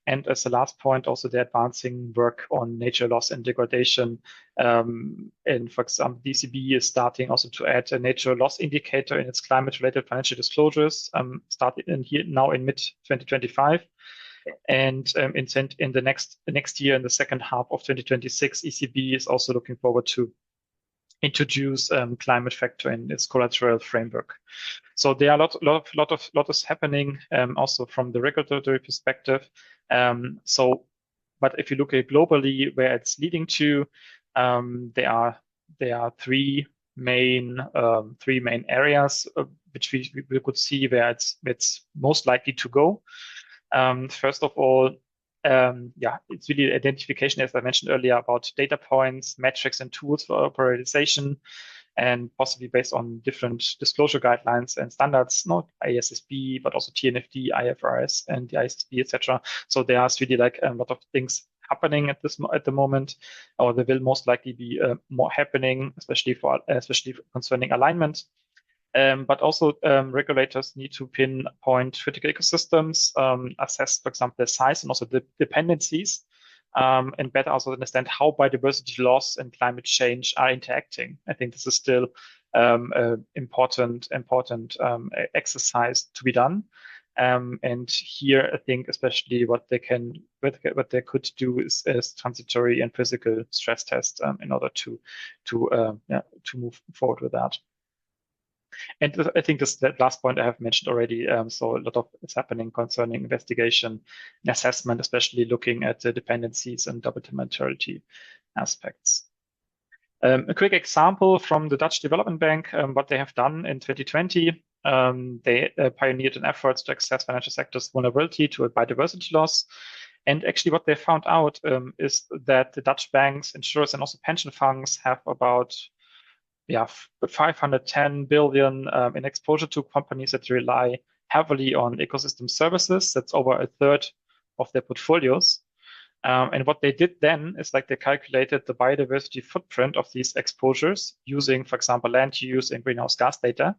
And as the last point, also they're advancing work on nature loss and degradation. And for example, DCB is starting also to add a nature loss indicator in its climate-related financial disclosures, starting now in mid-2025. And in the next year, in the second half of 2026, ECB is also looking forward to introduce climate factor in its collateral framework. So there are a lot is happening also from the regulatory perspective. But if you look at globally where it's leading to, there are three main areas which we could see where it's most likely to go. First of all, it's really identification, as I mentioned earlier, about data points, metrics, and tools for prioritization, and possibly based on different disclosure guidelines and standards, not ISSB, but also TNFD, IFRS, and the ISSB, etc. So there's really like a lot of things happening at the moment, or there will most likely be more happening, especially concerning alignment. But also regulators need to pinpoint critical ecosystems, assess, for example, the size and also the dependencies, and better also understand how biodiversity loss and climate change are interacting. I think this is still important exercise to be done. And here, I think especially what they could do is transitory and physical stress test in order to move forward with that. And I think that last point I have mentioned already. So a lot of it's happening concerning investigation and assessment, especially looking at the dependencies and double materiality aspects. A quick example from the Dutch Development Bank, what they have done in 2020. They pioneered an effort to assess financial sector's vulnerability to a biodiversity loss. And actually what they found out is that the Dutch banks, insurers, and also pension funds have about 510 billion in exposure to companies that rely heavily on ecosystem services. That's over a third of their portfolios. And what they did then is like they calculated the biodiversity footprint of these exposures using, for example, land use and greenhouse gas data.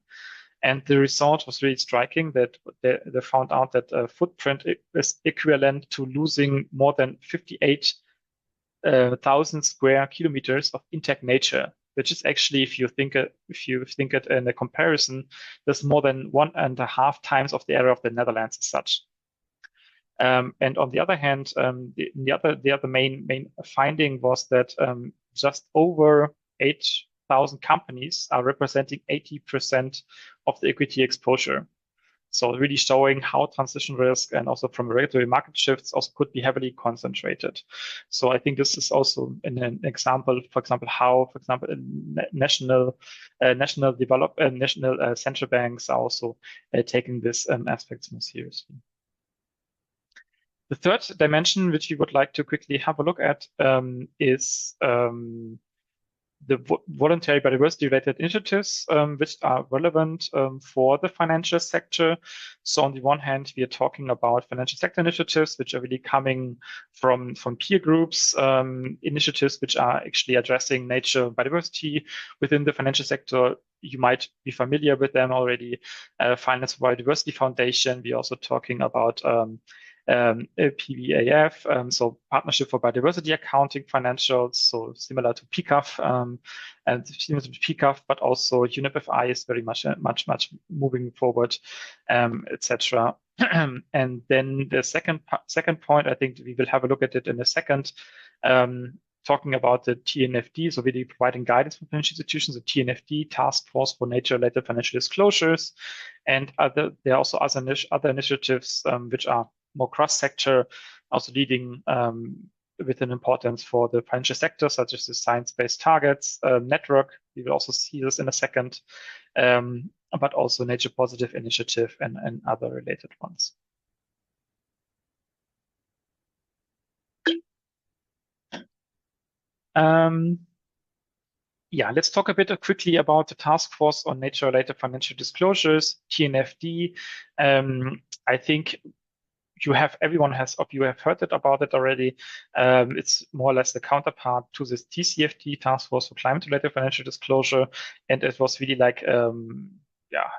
And the result was really striking that they found out that a footprint is equivalent to losing more than 58,000 square kilometers of intact nature, which is actually, if you think it in a comparison, there's more than 1.5 times of the area of the Netherlands as such. And on the other hand, the other main finding was that just over 8,000 companies are representing 80% of the equity exposure. So really showing how transition risk and also from regulatory market shifts also could be heavily concentrated. So I think this is also an example, for example, how, for example, national central banks are also taking this aspects more seriously. The third dimension, which we would like to quickly have a look at, is the voluntary biodiversity-related initiatives, which are relevant for the financial sector. So on the one hand, we are talking about financial sector initiatives, which are really coming from peer groups, initiatives which are actually addressing nature biodiversity within the financial sector. You might be familiar with them already. Finance for Biodiversity Foundation. We're also talking about PBAF, so Partnership for Biodiversity Accounting Financials, so similar to PCAF, and similar to PCAF, but also UNEP-FI is very much moving forward, etc. And then the second point, I think we will have a look at it in a second, talking about the TNFD, so really providing guidance for financial institutions, the TNFD, Task Force for Nature-Related Financial Disclosures, and there are also other initiatives which are more cross-sector, also leading with an importance for the financial sector, such as the science-based targets network. We will also see this in a second, but also Nature Positive Initiative and other related ones. Yeah, let's talk a bit quickly about the Task Force on Nature-Related Financial Disclosures, TNFD. I think everyone has, of you have heard about it already. It's more or less the counterpart to this TCFD, Task Force for Climate-Related Financial Disclosure, and it was really like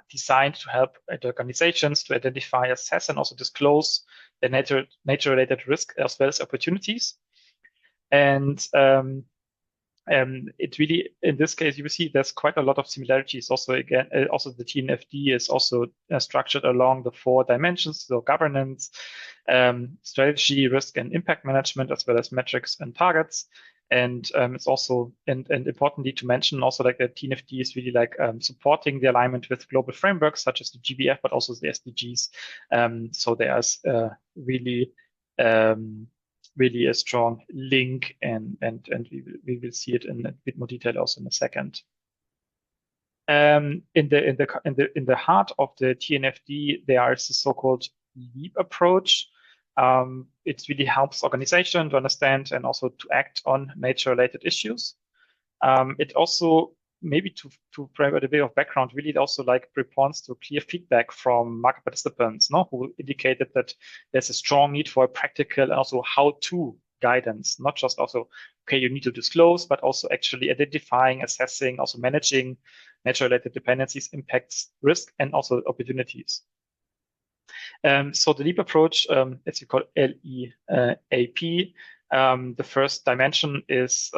designed to help organizations to identify, assess, and also disclose the nature-related risk as well as opportunities. And it really, in this case, you will see there's quite a lot of similarities. Also, again, also the TNFD is also structured along the 4 dimensions: so governance, strategy, risk, and impact management, as well as metrics and targets. And it's also, and importantly to mention, also like the TNFD is really like supporting the alignment with global frameworks such as the GBF, but also the SDGs. So there's really really a strong link, and we will see it in a bit more detail also in a second. In the heart of the TNFD, there is the so-called LEAP approach. It really helps organizations to understand and also to act on nature-related issues. It also, maybe to provide a bit of background, really it also like responds to clear feedback from market participants, no, who indicated that there's a strong need for a practical and also how-to guidance, not just also, okay, you need to disclose, but also actually identifying, assessing, also managing nature-related dependencies, impacts, risk, and also opportunities. So the LEAP approach, as you call LEAP, the first dimension is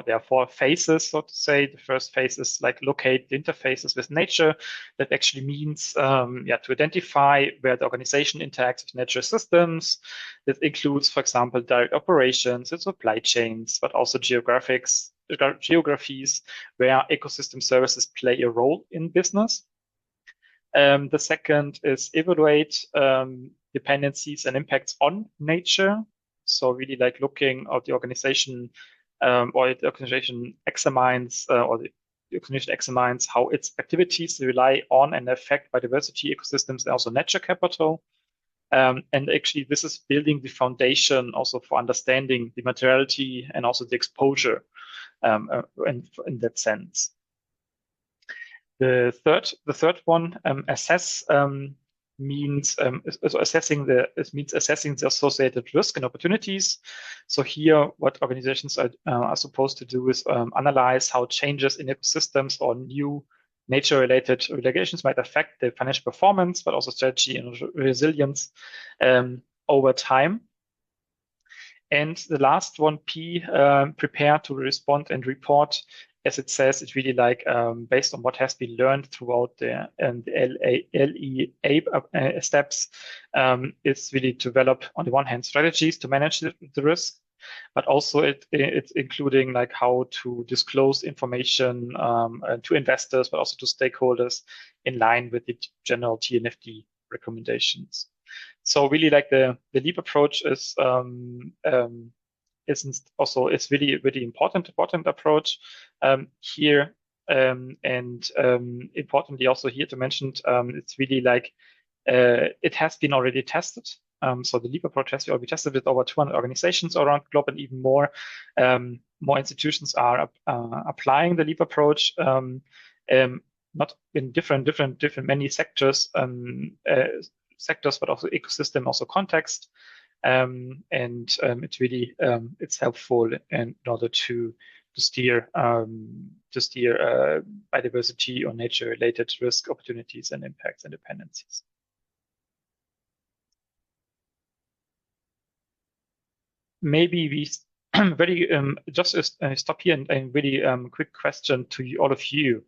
there are 4 phases, so to say. The first phase is like locate the interfaces with nature. That actually means to identify where the organization interacts with natural systems. This includes, for example, direct operations and supply chains, but also geographies where ecosystem services play a role in business. The second is evaluate dependencies and impacts on nature. So really like looking at the organization or the organization examines how its activities rely on and affect biodiversity, ecosystems, and also nature capital. And actually, this is building the foundation also for understanding the materiality and also the exposure in that sense. The third one, assess, means assessing the associated risk and opportunities. So here, what organizations are supposed to do is analyze how changes in ecosystems or new nature-related regulations might affect the financial performance, but also strategy and resilience over time. And the last one, P, prepare to respond and report. As it says, it's really like based on what has been learned throughout the LEA steps. It's really to develop, on the one hand, strategies to manage the risk, but also it's including like how to disclose information to investors, but also to stakeholders in line with the general TNFD recommendations. So really like the LEAP approach is really really important approach here, and importantly also here to mention, it's really like it has been already tested. So the LEAP approach has been already tested with over 200 organizations around the globe, and even more institutions are applying the LEAP approach, not in different many sectors, but also ecosystem, also context. It's really it's helpful in order to steer biodiversity or nature-related risk, opportunities, and impacts and dependencies. Maybe we very just stop here and really quick question to all of you.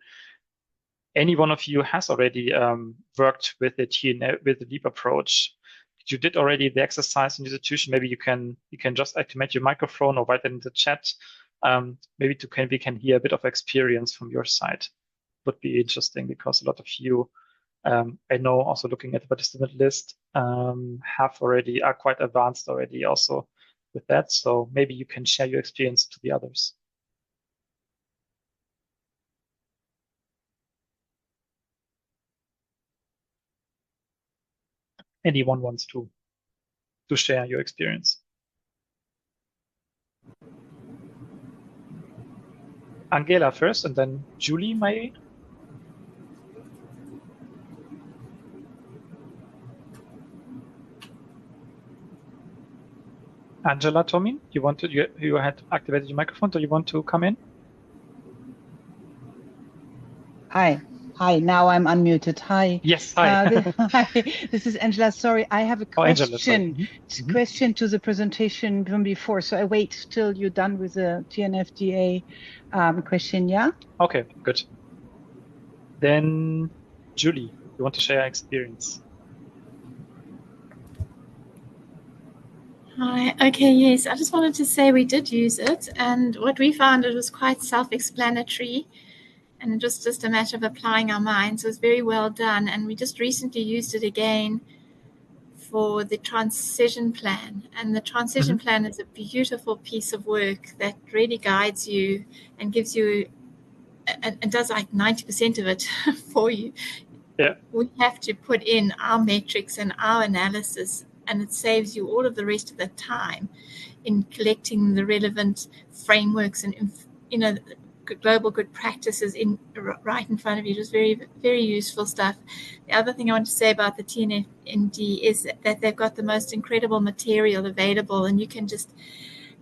Any one of you has already worked with the LEAP approach? You did already the exercise in the institution. Maybe you can just activate your microphone or write it in the chat. Maybe we can hear a bit of experience from your side. Would be interesting because a lot of you, I know, also looking at the participant list, are quite advanced already also with that. So maybe you can share your experience to the others. Anyone wants to share your experience? Angela first, and then Julie, maybe. Angela, Tomin, you had activated your microphone. Do you want to come in? Hi. Now I'm unmuted. Hi. Yes, hi. Hi, this is Angela. Sorry, I have a Angela, question. sorry. Question to the presentation from before. So I wait till you're done with the TNFDA question, yeah? Okay, good. Then Julie, you want to share your experience? Hi. Okay, yes. I just wanted to say we did use it, and what we found, it was quite self-explanatory, and it was just a matter of applying our minds. It was very well done, and we just recently used it again for the transition plan. And the transition plan is a beautiful piece of work that really guides you and gives you and does like 90% of it for you. Yeah. We have to put in our metrics and our analysis, and it saves you all of the rest of the time in collecting the relevant frameworks and global good practices right in front of you. It was very, very useful stuff. The other thing I want to say about the TNFD is that they've got the most incredible material available, and you can just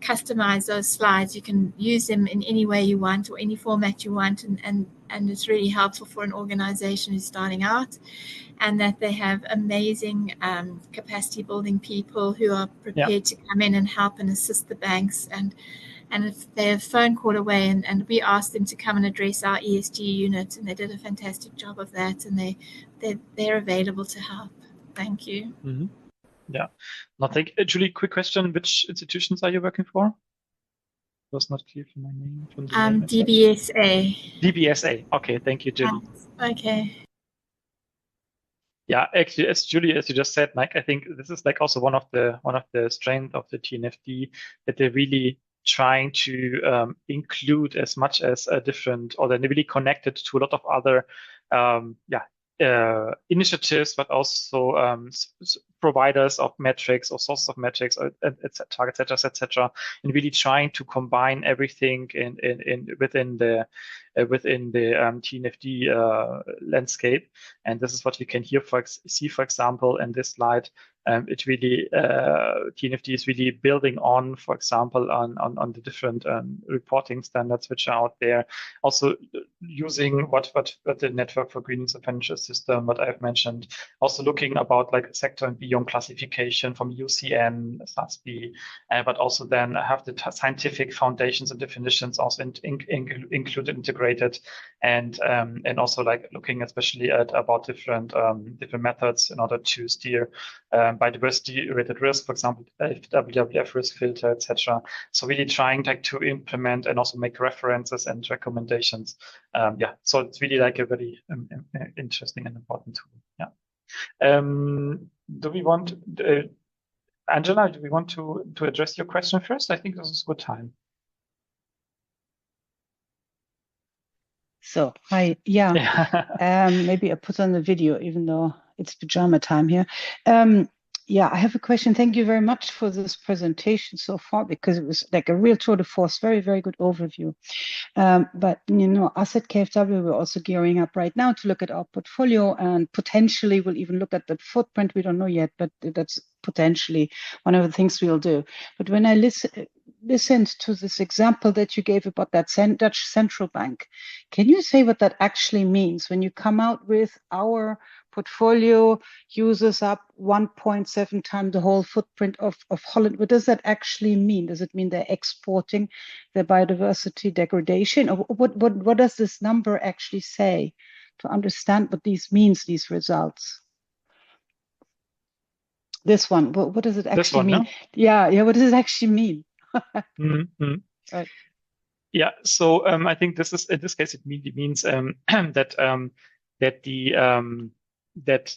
customize those slides. You can use them in any way you want or any format you want, and it's really helpful for an organization who's starting out, and that they have amazing capacity building people who are prepared to come in and help and assist the banks. And if they're a phone call away, and we asked them to come and address our ESG unit, and they did a fantastic job of that, and they're available to help. Thank you. Mm-hmm. Yeah. Nothing. Julie, quick question. Which institutions are you working for? It was not clear from my name. From the name DBSA. DBSA. Okay. Thank you, Julie. Okay. Yeah, actually, as you just said, Mike, I think this is like also one of the strengths of the TNFD, that they're really trying to include as much as a different, or they're really connected to a lot of other initiatives, but also providers of metrics or sources of metrics, target setters, etc., and really trying to combine everything within the TNFD landscape. And this is what you can see, for example, in this slide. It really TNFD is really building on, for example, on the different reporting standards which are out there. Also using what the Network for Green Financial System, what I've mentioned. Also looking about like sector and beyond classification from UCN, SASB, but also then have the scientific foundations and definitions also included, integrated, and also like looking especially at about different methods in order to steer biodiversity related risk, for example, WWF risk filter, etc. So really trying like to implement and also make references and recommendations. So it's really like a very interesting and important tool. Yeah. Do we want, Angela, do we want to address your question first? I think this is a good time. So, hi, maybe I put on the video, even though it's pajama time here. I have a question. Thank you very much for this presentation so far, because it was like a real tour de force, very, very good overview. But, us at KfW, we're also gearing up right now to look at our portfolio, and potentially we'll even look at that footprint. We don't know yet, but that's potentially one of the things we'll do. But when I listened to this example that you gave about that Dutch central bank, can you say what that actually means when you come out with our portfolio uses up 1.7 times the whole footprint of Holland? What does that actually mean? Does it mean they're exporting their biodiversity degradation? Or what does this number actually say, to understand what these means, these results? This one, what does it actually mean? No? Yeah, what does it actually mean? Right. Yeah, so I think this is, in this case, it means that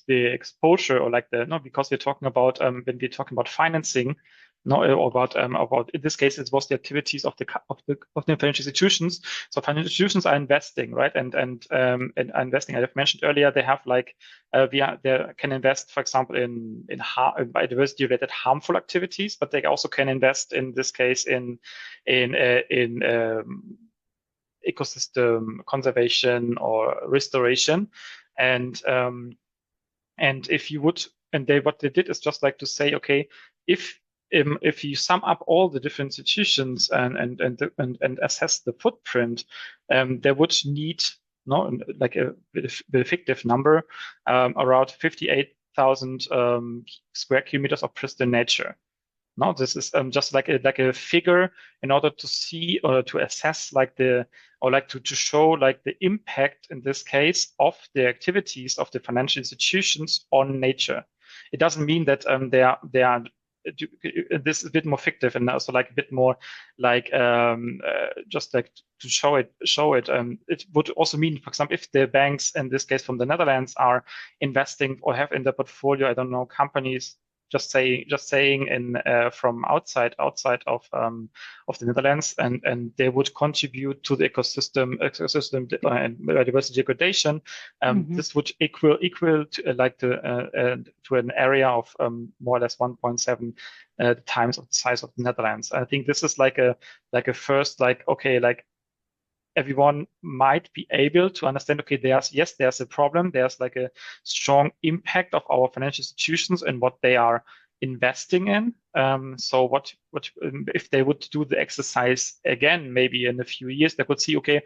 the exposure, or like because we're talking about when we're talking about financing, about in this case it was the activities of the financial institutions. So financial institutions are investing, right? And investing. I've mentioned earlier, they have like they can invest, for example, in biodiversity related harmful activities, but they also can invest in this case in ecosystem conservation or restoration. And if you would, what they did is just like to say, okay, if you sum up all the different institutions and assess the footprint, they would need like a fictive number, around 58,000 square kilometers of pristine nature. No, this is just like a figure in order to see or to assess to show like the impact in this case of the activities of the financial institutions on nature. It doesn't mean that they are this is a bit more fictive and also like a bit more like just like to show it. It would also mean, for example, if the banks in this case from the Netherlands are investing or have in their portfolio, I don't know, companies just saying in from outside of the Netherlands, and they would contribute to the ecosystem and biodiversity degradation. This would equal to an area of more or less 1.7 times of the size of the Netherlands. I think this is like a first everyone might be able to understand, okay, there's a problem. There's like a strong impact of our financial institutions and what they are investing in. So what if they would do the exercise again, maybe in a few years, they could see, okay,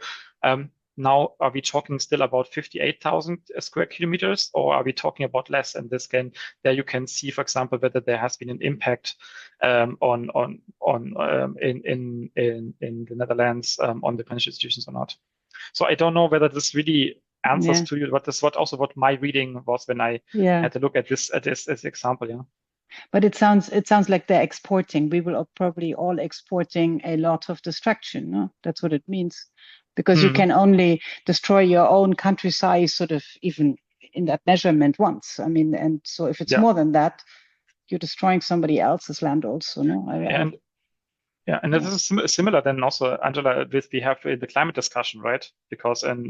now are we talking still about 58,000 square kilometers, or are we talking about less? And there you can see, for example, whether there has been an impact in the Netherlands on the financial institutions or not. So I don't know whether this really answers to you what my reading was when I had to look at this example. Yeah. But it sounds like they're exporting. We will probably all exporting a lot of destruction. No? That's what it means. Because you can only destroy your own countryside sort of even in that measurement once. I mean, and so if it's more than that, you're destroying somebody else's land also. No? This is similar then also, Angela, we have in the climate discussion, right? Because in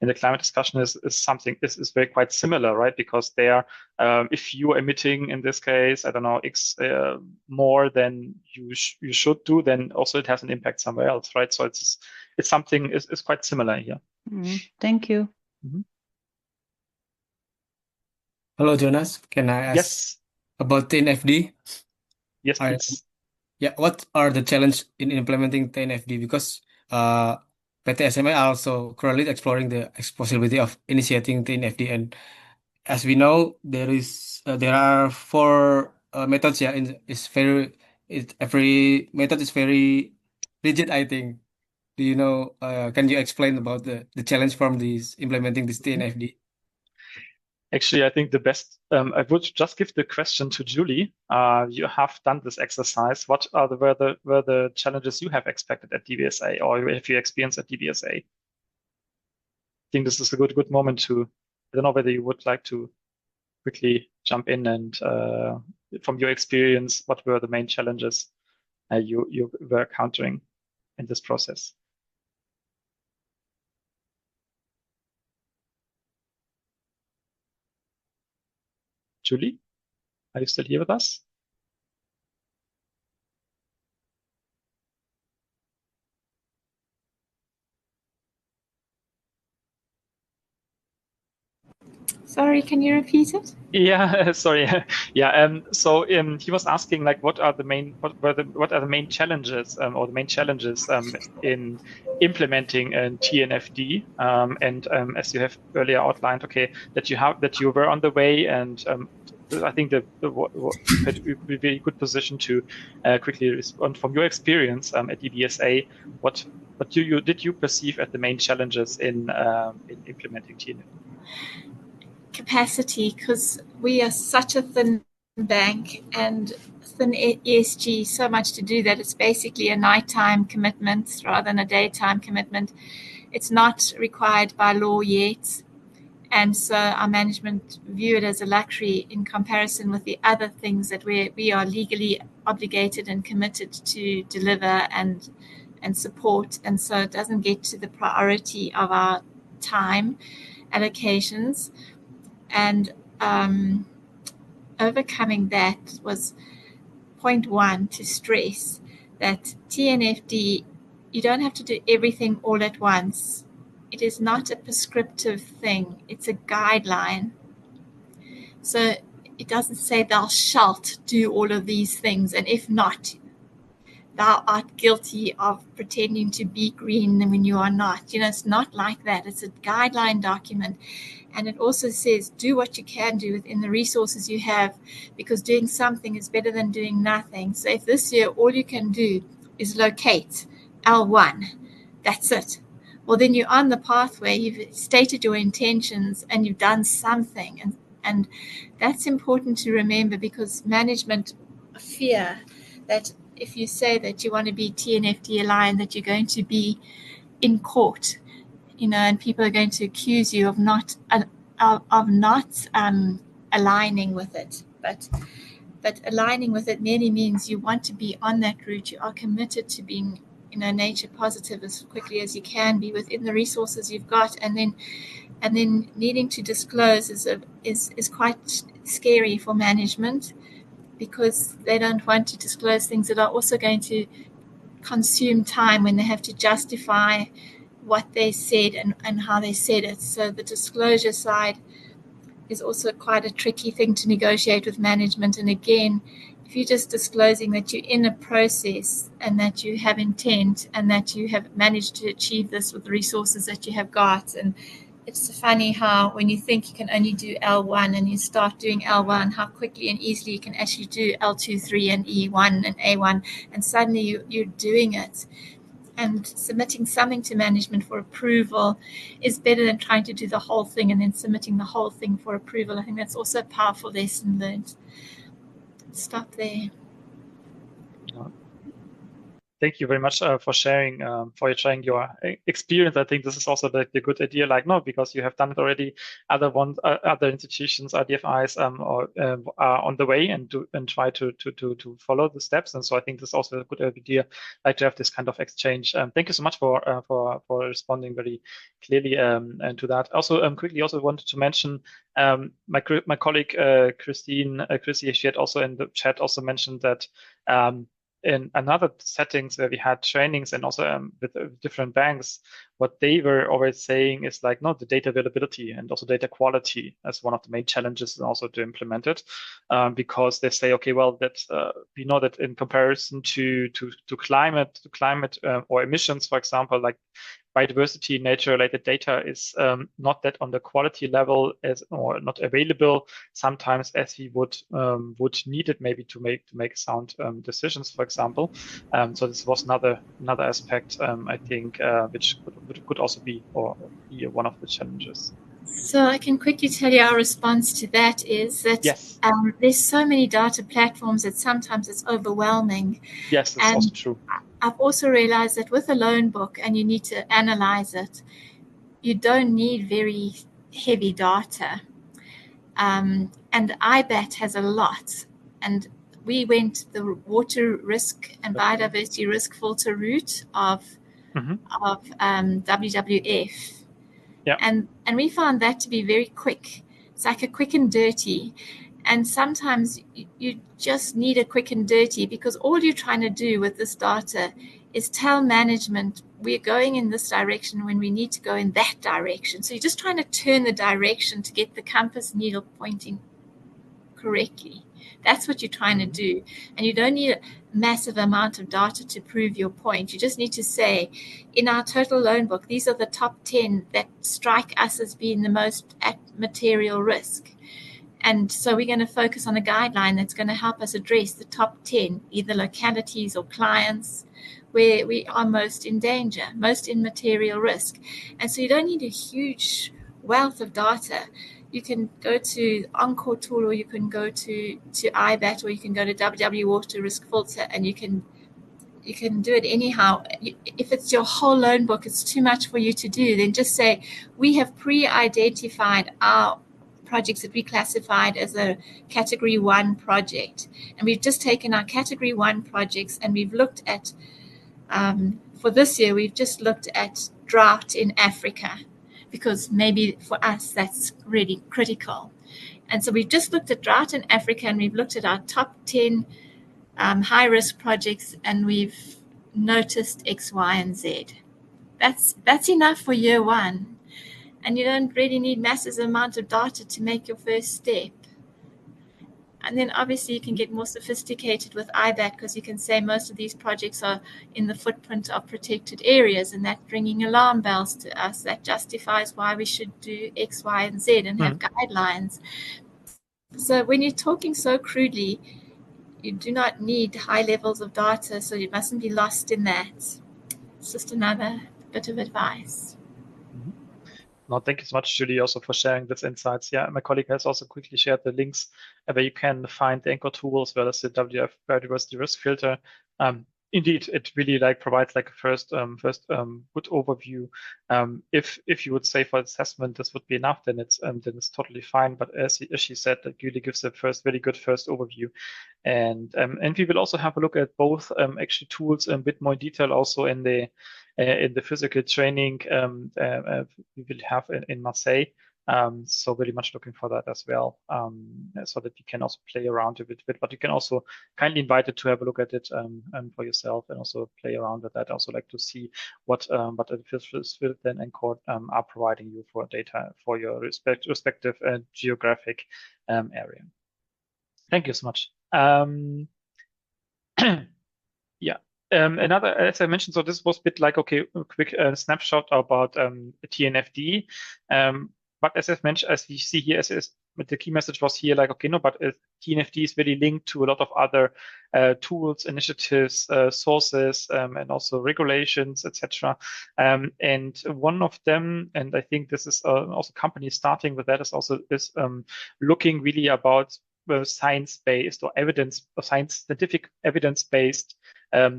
the climate discussion is very quite similar, right? Because there, if you are emitting in this case, I don't know, X more than you should do, then also it has an impact somewhere else, right? So it's quite similar here. Thank you. Hello, Jonas. Can I ask about TNFD? Yes, please. Yeah, what are the challenges in implementing TNFD? Because PT SMA also currently exploring the possibility of initiating TNFD, and as we know, there are 4 methods. Yeah, every method is very rigid, I think. Do you know? Can you explain about the challenge from implementing this TNFD? Actually, I think the best, I would just give the question to Julie. You have done this exercise. What were the challenges you have expected at DBSA, or have you experienced at DBSA? I think this is a good moment to, I don't know whether you would like to quickly jump in and from your experience, what were the main challenges you were encountering in this process? Julie, are you still here with us? Sorry, can you repeat it? Yeah, sorry. Yeah. So he was asking like, what are the main challenges or the main challenges in implementing TNFD? And as you have earlier outlined, okay, that you were on the way, and I think that would be a very good position to quickly respond from your experience at DBSA. What did you perceive as the main challenges in implementing TNFD? Capacity, because we are such a thin bank and thin ESG, so much to do that it's basically a nighttime commitment rather than a daytime commitment. It's not required by law yet, and so our management view it as a luxury in comparison with the other things that we are legally obligated and committed to deliver and support, and so it doesn't get to the priority of our time allocations. And overcoming that was point 1, to stress that TNFD you don't have to do everything all at once. It is not a prescriptive thing. It's a guideline. So it doesn't say thou shalt do all of these things, and if not, thou art guilty of pretending to be green when you are not. It's not like that. It's a guideline document. And it also says do what you can do within the resources you have, because doing something is better than doing nothing. So if this year all you can do is locate L1, that's it. Well, then you're on the pathway, you've stated your intentions, and you've done something. And that's important to remember, because management fear that if you say that you want to be TNFD aligned, that you're going to be in court, and people are going to accuse you of not aligning with it. But aligning with it merely means you want to be on that route. You are committed to being, nature positive as quickly as you can be within the resources you've got, and then needing to disclose is quite scary for management, because they don't want to disclose things that are also going to consume time when they have to justify what they said and how they said it. So the disclosure side is also quite a tricky thing to negotiate with management. And again, if you're just disclosing that you're in a process and that you have intent and that you have managed to achieve this with the resources that you have got, and it's funny how when you think you can only do L1 and you start doing L1, how quickly and easily you can actually do L2, 3 and E1 and A1, and suddenly you're doing it. And submitting something to management for approval is better than trying to do the whole thing and then submitting the whole thing for approval. I think that's also a powerful lesson learned. Stop there. Thank you very much for sharing your experience. I think this is also the good idea. Because you have done it already. Other institutions, IDFIs, are on the way and try to follow the steps. And so I think this is also a good idea, to have this kind of exchange. Thank you so much for responding very clearly to that. Also, quickly, also wanted to mention my colleague Chrissy, she had also in the chat also mentioned that. In another settings where we had trainings and also with different banks, what they were always saying is no, the data availability and also data quality as one of the main challenges, and also to implement it, because they say, okay, well, that we know that in comparison to climate or emissions, for example, like biodiversity, nature-related data is not that on the quality level or not available sometimes as we would need it maybe to make sound decisions, for example. So this was another aspect I think which could also be one of the challenges. So I can quickly tell you our response to that is that yes. There's so many data platforms that sometimes it's overwhelming. Yes, that's also true. I've also realized that with a loan book, and you need to analyze it, you don't need very heavy data. And IBAT has a lot. And we went the water risk and biodiversity risk filter route of WWF. Yeah. And we found that to be very quick. It's like a quick and dirty. And sometimes you just need a quick and dirty, because all you're trying to do with this data is tell management we're going in this direction when we need to go in that direction. So you're just trying to turn the direction to get the compass needle pointing correctly. That's what you're trying to do. And you don't need a massive amount of data to prove your point. You just need to say, in our total loan book, these are the top 10 that strike us as being the most at material risk. And so we're going to focus on a guideline that's going to help us address the top 10, either localities or clients where we are most in danger, most in material risk. And so you don't need a huge wealth of data. You can go to Encore tool, or you can go to IBAT, or you can go to WW Water Risk Filter, and you can do it anyhow. If it's your whole loan book, it's too much for you to do, then just say, we have pre-identified our projects that we classified as a category 1 project. And we've just taken our category 1 projects and we've looked at, for this year, we've just looked at drought in Africa, because maybe for us that's really critical. And so we've just looked at drought in Africa, and we've looked at our top 10 high-risk projects, and we've noticed X, Y, and Z. That's enough for year one. And you don't really need massive amount of data to make your first step. And then obviously you can get more sophisticated with IBAC, because you can say most of these projects are in the footprint of protected areas, and that's ringing alarm bells to us. That justifies why we should do X, Y, and Z and have guidelines. So when you're talking so crudely, you do not need high levels of data, so you mustn't be lost in that. It's just another bit of advice. No, thank you so much, Julie, also for sharing these insights. Yeah, my colleague has also quickly shared the links where you can find the anchor tool as well as the WF biodiversity risk filter. Indeed, it really provides a first good overview. If you would say for assessment this would be enough, then it's totally fine. But as she said, it really gives a very good first overview. And we will also have a look at both actually tools in a bit more detail also in the physical training we will have in Marseille. So very much looking for that as well, so that you can also play around a bit with it. But you can also kindly invite it to have a look at it for yourself and also play around with that. I also like to see what the Field and Code are providing you for data for your respective geographic area. Thank you so much. Yeah. Another, as I mentioned, so this was a bit okay, a quick snapshot about TNFD. But as I've mentioned, as we see here, the key message was here okay, no, but TNFD is really linked to a lot of other tools, initiatives, sources, and also regulations, etc. And one of them, and I think this is also companies starting with that, is looking really about science-based or scientific evidence-based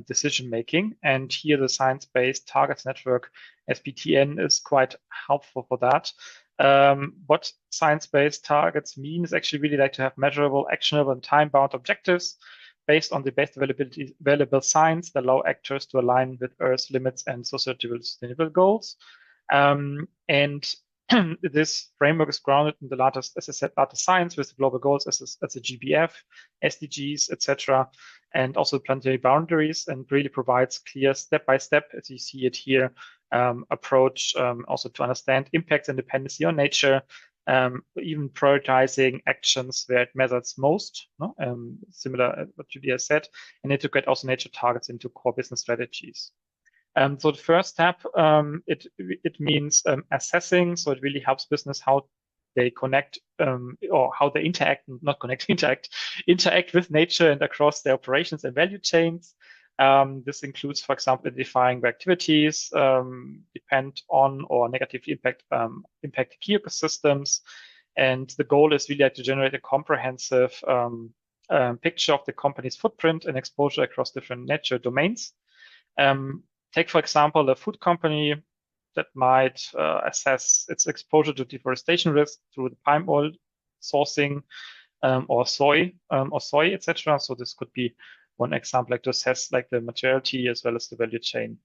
decision making. And here the science-based targets network, SBTN, is quite helpful for that. What science-based targets mean is actually really to have measurable, actionable, and time-bound objectives based on the best available science that allow actors to align with Earth's limits and societal sustainable goals. And this framework is grounded in the latest, as I said, latest science with global goals as a GBF, SDGs, etc., and also planetary boundaries, and really provides clear step-by-step, as you see it here, approach also to understand impacts and dependency on nature, even prioritizing actions where it matters most, no? Similar what Julia said, and integrate also nature targets into core business strategies. So the first step, it means assessing. So it really helps business how they connect or how they interact with nature and across their operations and value chains. This includes, for example, identifying where activities depend on or negatively impact key ecosystems. And the goal is really to generate a comprehensive picture of the company's footprint and exposure across different nature domains. Take, for example, a food company that might assess its exposure to deforestation risk through the palm oil sourcing or soy, etc. So this could be one example, to assess the materiality as well as the value chain.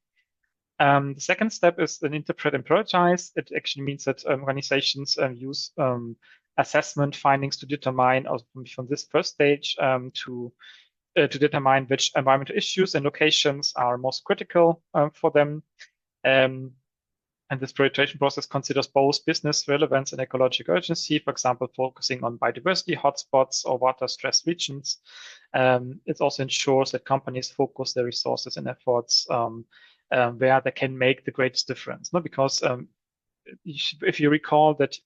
The second step is an interpret and prioritize. It actually means that organizations use assessment findings to determine, from this first stage, to determine which environmental issues and locations are most critical for them. And this prioritization process considers both business relevance and ecological urgency, for example, focusing on biodiversity hotspots or water-stressed regions. It also ensures that companies focus their resources and efforts where they can make the greatest difference. No? Because if you recall that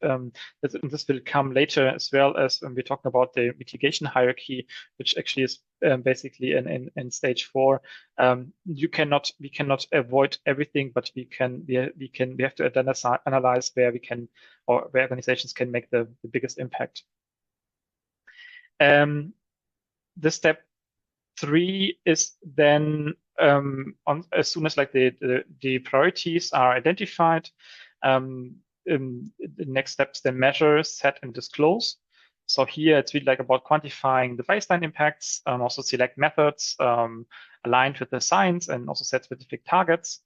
this will come later, as well as when we're talking about the mitigation hierarchy, which actually is basically in stage 4. We cannot avoid everything, but we have to analyze where we can, or where organizations can make the biggest impact. The step 3 is then as soon as the priorities are identified, the next steps then measure, set, and disclose. So here it's really about quantifying the baseline impacts, also select methods aligned with the science, and also set specific targets.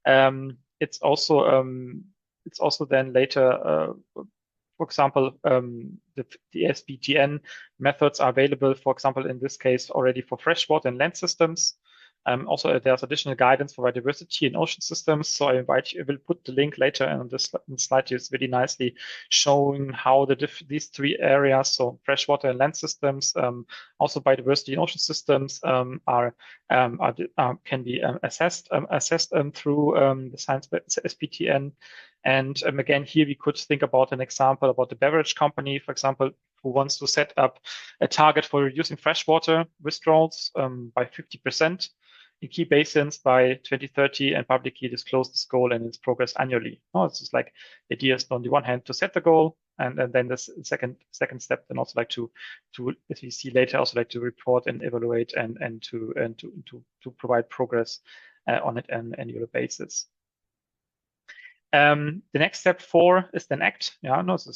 It's also then later, for example, the SBTN methods are available, for example, in this case already for freshwater and land systems. Also, there's additional guidance for biodiversity in ocean systems. So I invite you, I will put the link later in the slide. It's really nicely showing how these three areas, so freshwater and land systems, also biodiversity in ocean systems, can be assessed through the science-based SBTN. And again, here we could think about an example about the beverage company, for example, who wants to set up a target for reducing freshwater withdrawals by 50% in key basins by 2030 and publicly disclose this goal and its progress annually. It's just like the idea is on the one hand to set the goal, and then the second step, then also like to as we see later, also like to report and evaluate and to provide progress on it on an annual basis. The next step 4 is then act. As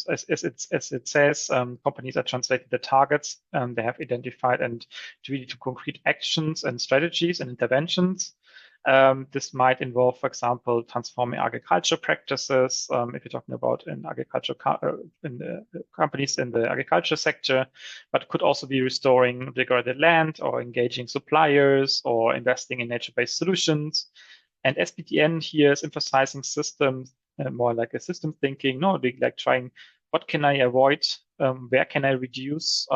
it says, companies are translating the targets they have identified and to concrete actions and strategies and interventions. This might involve, for example, transforming agriculture practices. If you're talking about in agriculture in the companies in the agriculture sector, but could also be restoring degraded land or engaging suppliers or investing in nature-based solutions. And SBTN here is emphasizing systems, more like a system thinking. Like trying, what can I avoid? Where can I reduce?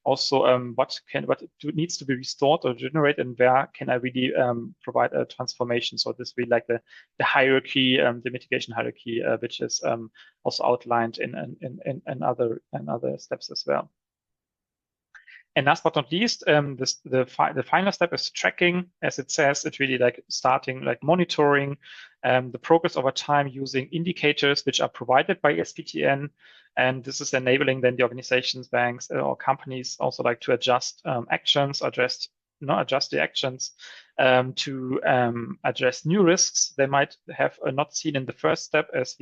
Also, what needs to be restored or generate, and where can I really provide a transformation? So this really like the hierarchy, the mitigation hierarchy, which is also outlined in other steps as well. And last but not least, the final step is tracking. As it says, it's really like starting like monitoring the progress over time using indicators which are provided by SBTN. And this is enabling then the organizations, banks, or companies also like to adjust actions, adjust the actions to address new risks they might have not seen in the first step, as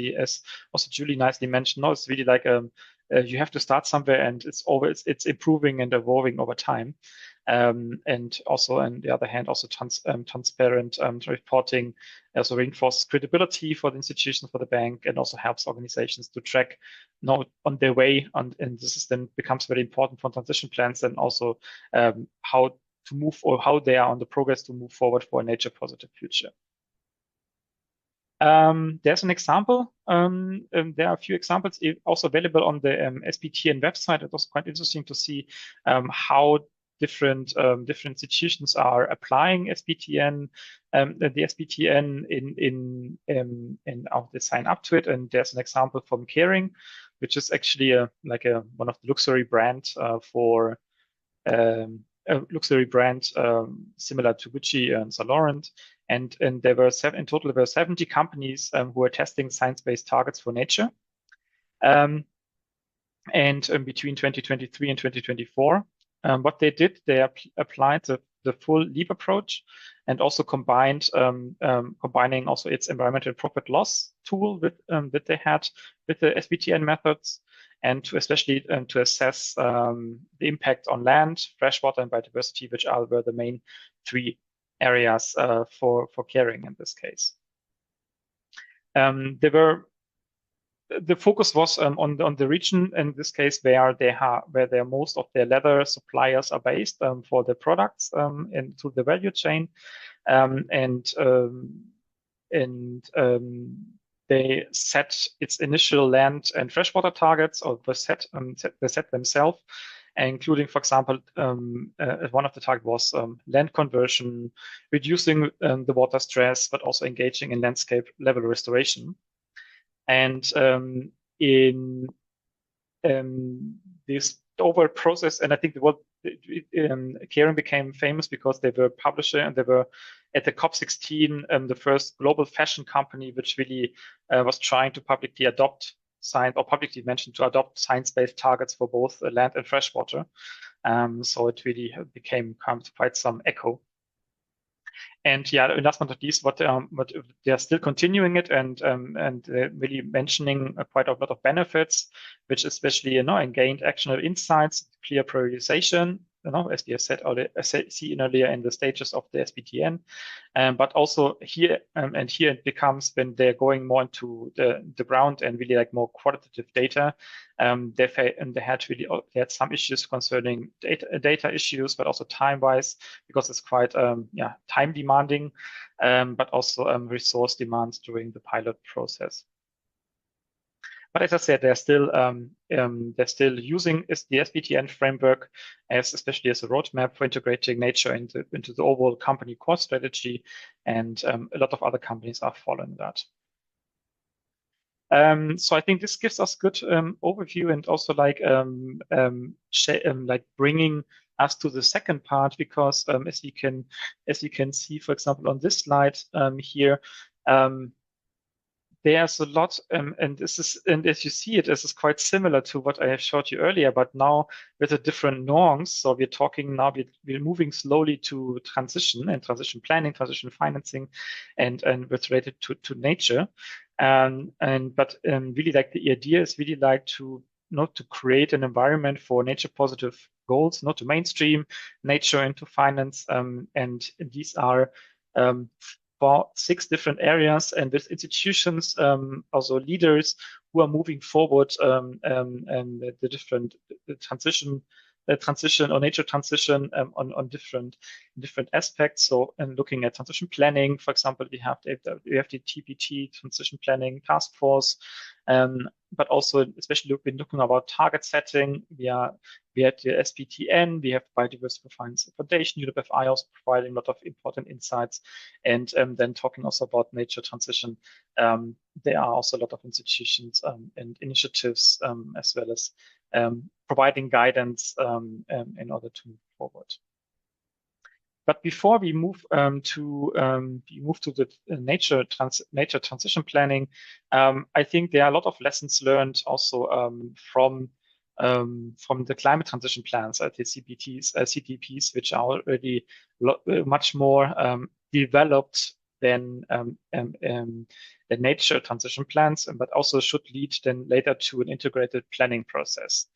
also Julie nicely mentioned. It's really like you have to start somewhere, and it's improving and evolving over time. And also, on the other hand, also transparent reporting also reinforces credibility for the institutions, for the bank, and also helps organizations to track on their way. And this then becomes very important for transition plans, and also how to move, or how they are on the progress to move forward for a nature positive future. There's an example. There are a few examples also available on the SBTN website. It was quite interesting to see how different institutions are applying SBTN, the SBTN in the sign up to it. And there's an example from Caring, which is actually one of the luxury brand for a luxury brand similar to Gucci and Saint Laurent. And there were in total, there were 70 companies who were testing science-based targets for nature. And between 2023 and 2024, what they did, they applied the full LEAP approach, and also combining also its environmental profit loss tool that they had with the SBTN methods, and to especially to assess the impact on land, freshwater, and biodiversity, which were the main 3 areas for Caring in this case. The focus was on the region, in this case, where most of their leather suppliers are based for the products and through the value chain, they set its initial land and freshwater targets, or they set themselves, including, for example, one of the targets was land conversion, reducing the water stress, but also engaging in landscape level restoration. And in this overall process, and I think Caring became famous because they were publisher, and they were at the COP16, the first global fashion company which really was trying to publicly adopt publicly mentioned to adopt science-based targets for both land and freshwater. So it really became quite some echo. And last but not least, what they are still continuing it, and really mentioning quite a lot of benefits, which especially gained actionable insights, clear prioritization, as we have said seen earlier in the stages of the SBTN. But also here, and here it becomes when they're going more into the ground and really like more qualitative data. They had some issues concerning data issues, but also time-wise, because it's quite time demanding, but also resource demands during the pilot process. But as I said, they're still using the SBTN framework especially as a roadmap for integrating nature into the overall company core strategy, and a lot of other companies are following that. So I think this gives us good overview, and also like bringing us to the second part, because as you can see, for example, on this slide here. There's a lot, and as you see it, this is quite similar to what I have showed you earlier, but now with a different norms. So we're talking now, we're moving slowly to transition and transition planning, transition financing, and what's related to nature. But really like the idea is really like to not to create an environment for nature positive goals, not to mainstream nature into finance. And these are for 6 different areas, and with institutions, also leaders who are moving forward, and the different transition or nature transition on different aspects. So, looking at transition planning, for example, we have the TPT, Transition Planning Task Force, but also especially looking about target setting. We had the SBTN, we have Biodiversity Finance Foundation, UNFI also providing a lot of important insights, and then talking also about nature transition. There are also a lot of institutions and initiatives, as well as providing guidance in order to move forward. But before we move to the nature transition planning, I think there are a lot of lessons learned also from the climate transition plans at the CTPs, which are already much more developed than the nature transition plans, but also should lead then later to an integrated planning process.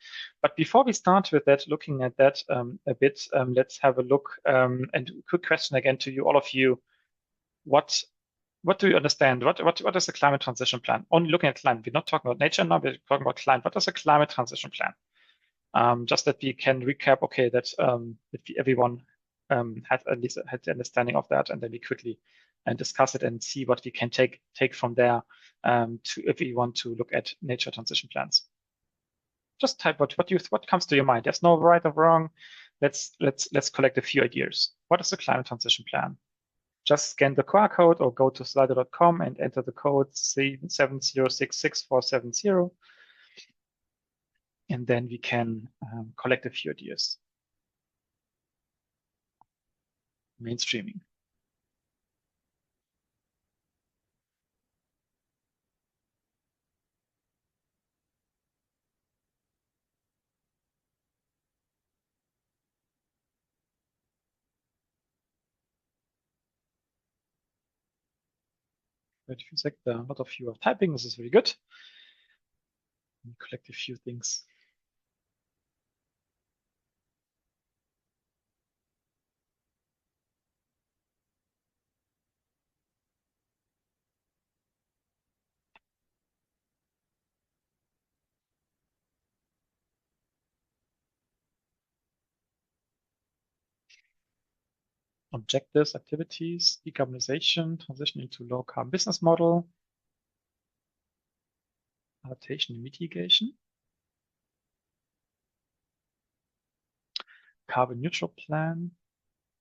But before we start with that, looking at that a bit, let's have a look, and quick question again to you, all of you. What do you understand? What is a climate transition plan? Only looking at climate. We're not talking about nature now, we're talking about climate. What is a climate transition plan? Just that we can recap, okay, that everyone had at least had the understanding of that, and then we quickly discuss it and see what we can take from there if we want to look at nature transition plans. Just type what comes to your mind. There's no right or wrong. Let's collect a few ideas. What is a climate transition plan? Just scan the QR code or go to slido.com and enter the code C7066470, and then we can collect a few ideas. Mainstreaming. Wait a few seconds. A lot of you are typing. This is very good. Let me collect a few things. Objectives, activities, decarbonization, transition into low carbon business model, adaptation and mitigation, carbon neutral plan,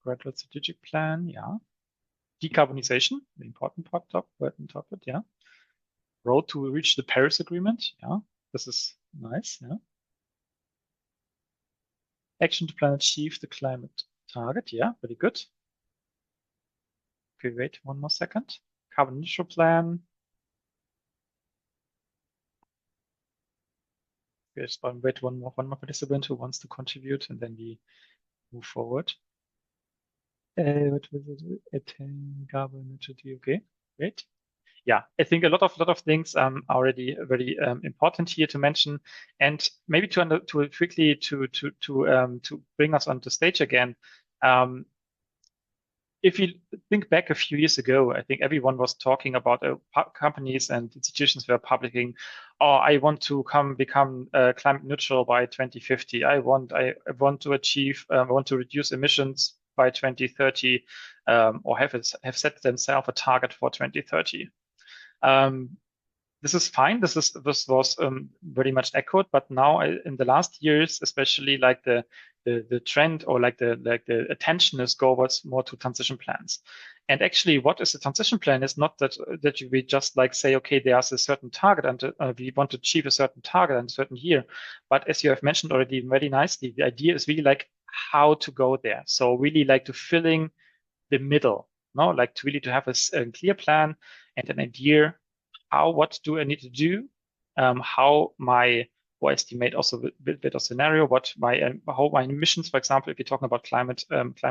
gradual strategic plan, yeah. Decarbonization, the important part, yeah. Road to reach the Paris Agreement, yeah. This is nice, yeah. Action to plan achieve the climate target, yeah, very good. Okay, wait one more second. Carbon neutral plan. Yes, wait one more participant who wants to contribute, and then we move forward. What was it? Attain carbon neutrality. Okay, great. yeah, I think a lot of things are already very important here to mention, and maybe to quickly to bring us onto stage again. If you think back a few years ago, I think everyone was talking about companies and institutions were publishing, "Oh, I want to become climate neutral by 2050. I want to achieve, I want to reduce emissions by 2030, or have set themselves a target for 2030." This is fine. This was very much echoed, but now in the last years, especially like the trend or like the attention is goes more to transition plans. And actually, what is a transition plan is not that we just like say, okay, there's a certain target and we want to achieve a certain target in a certain year. But as you have mentioned already very nicely, the idea is really like how to go there. So really like to filling the middle, no, like to really to have a clear plan and an idea. What do I need to do? Or estimate also a bit of scenario, how my emissions, for example, if you're talking about climate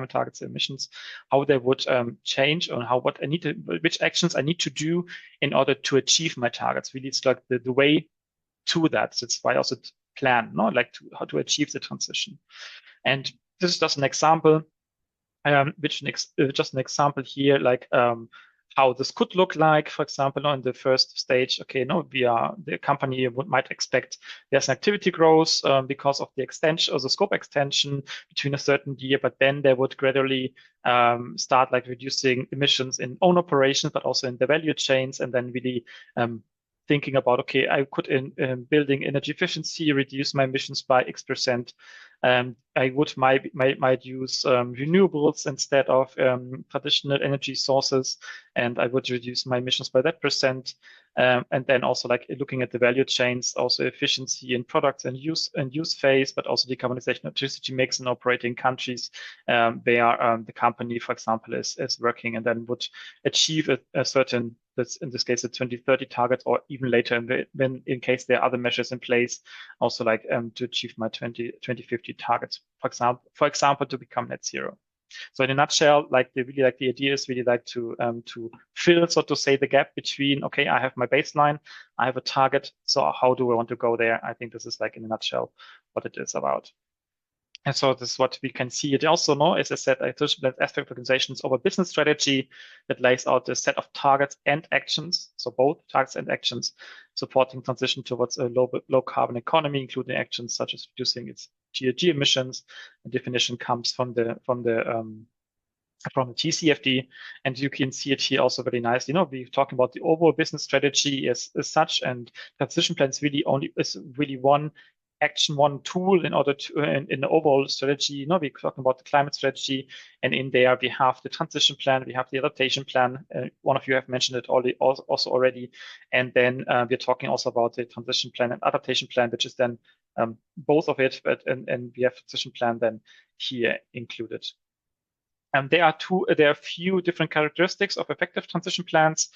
targets, emissions, how they would change, and which actions I need to do in order to achieve my targets. Really, it's like the way to that. So it's why also plan, no, like how to achieve the transition. And this is just an example, just an example here, like how this could look like, for example, on the first stage. Okay, no, the company might expect there's an activity growth because of the extension or the scope extension between a certain year, but then they would gradually start like reducing emissions in own operations, but also in the value chains, and then really thinking about, okay, I could in building energy efficiency reduce my emissions by X%. I might use renewables instead of traditional energy sources, and I would reduce my emissions by that %. And then also like looking at the value chains, also efficiency in products and use phase, but also decarbonization of electricity mix in operating countries. The company, for example, is working and then would achieve a certain, that's in this case, a 2030 target, or even later in case there are other measures in place, also like to achieve my 2050 targets, for example, to become net zero. So in a nutshell, the idea is really like to fill, so to say, the gap between, okay, I have my baseline, I have a target, so how do I want to go there? I think this is like in a nutshell what it is about. And so this is what we can see. It also, as I said, aspect organizations over business strategy that lays out a set of targets and actions. So both targets and actions supporting transition towards a low carbon economy, including actions such as reducing its GHG emissions. The definition comes from the TCFD, and you can see it here also very nicely. We're talking about the overall business strategy as such, and transition plan is really one action, one tool in order to in the overall strategy. We're talking about the climate strategy, and in there we have the transition plan, we have the adaptation plan. One of you have mentioned it also already, and then we're talking also about the transition plan and adaptation plan, which is then both of it, and we have transition plan then here included. There are a few different characteristics of effective transition plans.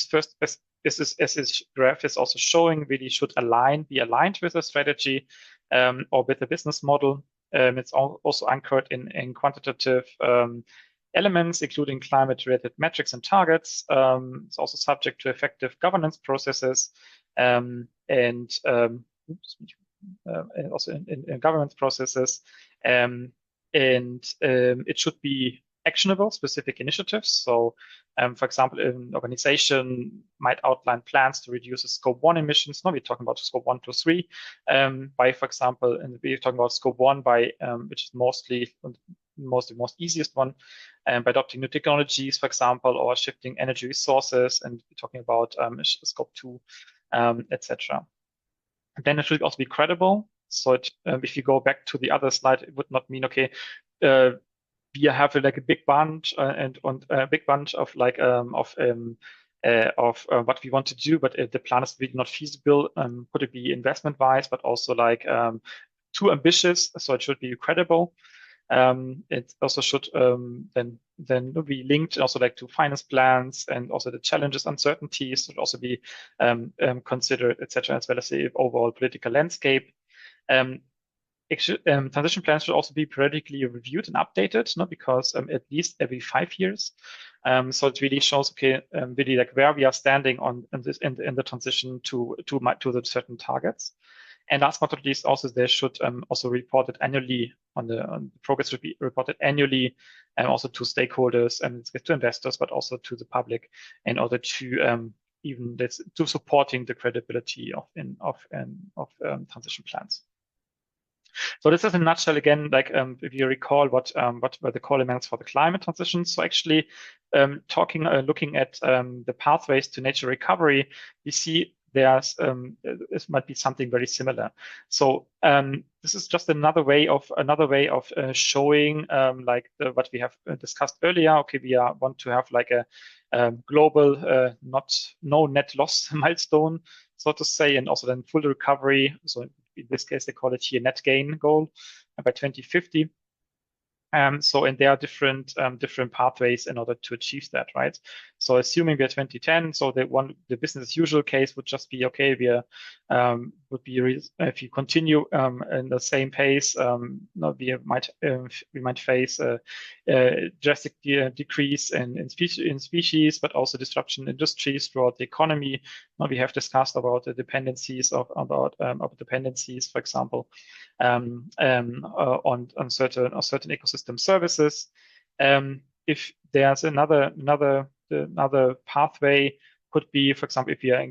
First, as this graph is also showing, really should be aligned with a strategy or with a business model. It's also anchored in quantitative elements, including climate-related metrics and targets. It's also subject to effective governance processes and also in governance processes. And it should be actionable, specific initiatives. So, for example, an organization might outline plans to reduce the scope 1 emissions. We're talking about scope 1 to 3 by, for example, and we're talking about scope 1 by, which is mostly the most easiest one, by adopting new technologies, for example, or shifting energy resources. And we're talking about scope 2, etc. Then it should also be credible. So if you go back to the other slide, it would not mean, okay, we have like a big bunch and a big bunch of like of what we want to do, but if the plan is really not feasible, could it be investment wise, but also like too ambitious, so it should be credible. It also should then be linked also like to finance plans, and also the challenges, uncertainties should also be considered, etc., as well as the overall political landscape. Transition plans should also be periodically reviewed and updated, because at least every 5 years. So it really shows, okay, really like where we are standing on in the transition to the certain targets. And last but not least, also they should also report it annually on the progress should be reported annually, and also to stakeholders and to investors, but also to the public, in order to even to supporting the credibility of transition plans. So this is in a nutshell, again, like if you recall what were the core elements for the climate transition. So actually looking at the pathways to nature recovery, we see there's this might be something very similar. So this is just another way of showing like what we have discussed earlier. Okay, we want to have like a global no net loss milestone, so to say, and also then full recovery. So in this case, they call it here net gain goal by 2050. So, and there are different pathways in order to achieve that, right? So, assuming we're 2010, so the business as usual case would just be okay. If you continue in the same pace, we might face a drastic decrease in species, but also disruption in industries throughout the economy. Now we have discussed about the dependencies for example, on certain ecosystem services. If there's another pathway, could be, for example, if you are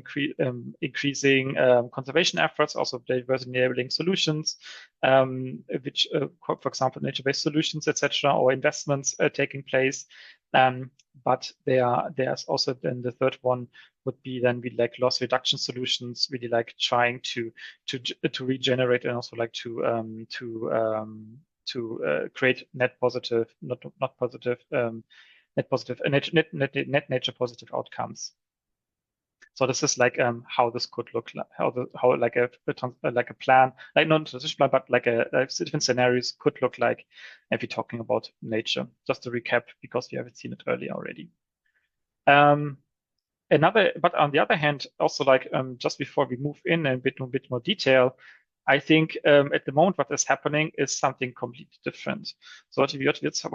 increasing conservation efforts, also diversity enabling solutions, which, for example, nature-based solutions, etc., or investments taking place. But there's also then the third one would be then like loss reduction solutions, really like trying to regenerate and also like to create net nature positive outcomes. So this is like how this could look like, how like a plan, like not a transition plan, but like different scenarios could look like if you're talking about nature. Just to recap, because we haven't seen it earlier already. But on the other hand, also like just before we move in a bit more detail, I think at the moment what is happening is something completely different. So what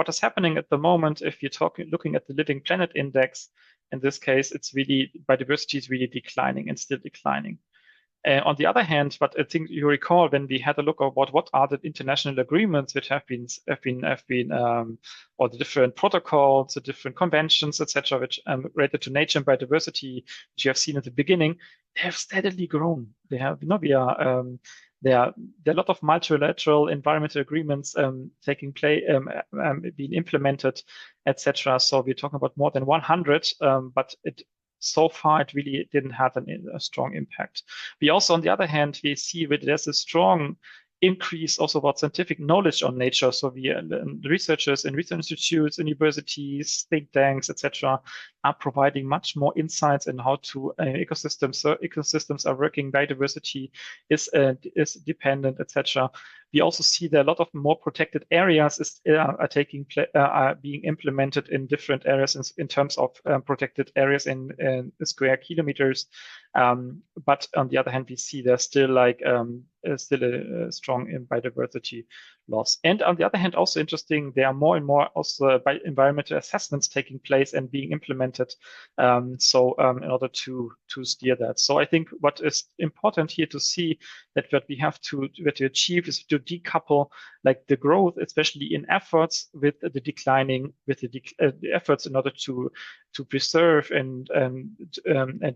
is happening at the moment, if you're looking at the Living Planet Index, in this case, it's really biodiversity is really declining and still declining. On the other hand, but I think you recall when we had a look about what are the international agreements which have been or the different protocols, the different conventions, etc., which related to nature and biodiversity, which you have seen at the beginning, they have steadily grown. They have, there are a lot of multilateral environmental agreements taking place, being implemented, etc. So we're talking about more than 100, but so far it really didn't have a strong impact. We also, on the other hand, we see that there's a strong increase also about scientific knowledge on nature. So the researchers in research institutes, universities, think tanks, etc., are providing much more insights in how to ecosystems are working, biodiversity is dependent, etc. We also see that a lot of more protected areas are being implemented in different areas in terms of protected areas in square kilometers. But on the other hand, we see there's still like still a strong biodiversity loss. And on the other hand, also interesting, there are more and more also environmental assessments taking place and being implemented. In order to steer that. So I think what is important here to see that what we have to achieve is to decouple like the growth, especially in efforts, with the declining, the efforts in order to preserve and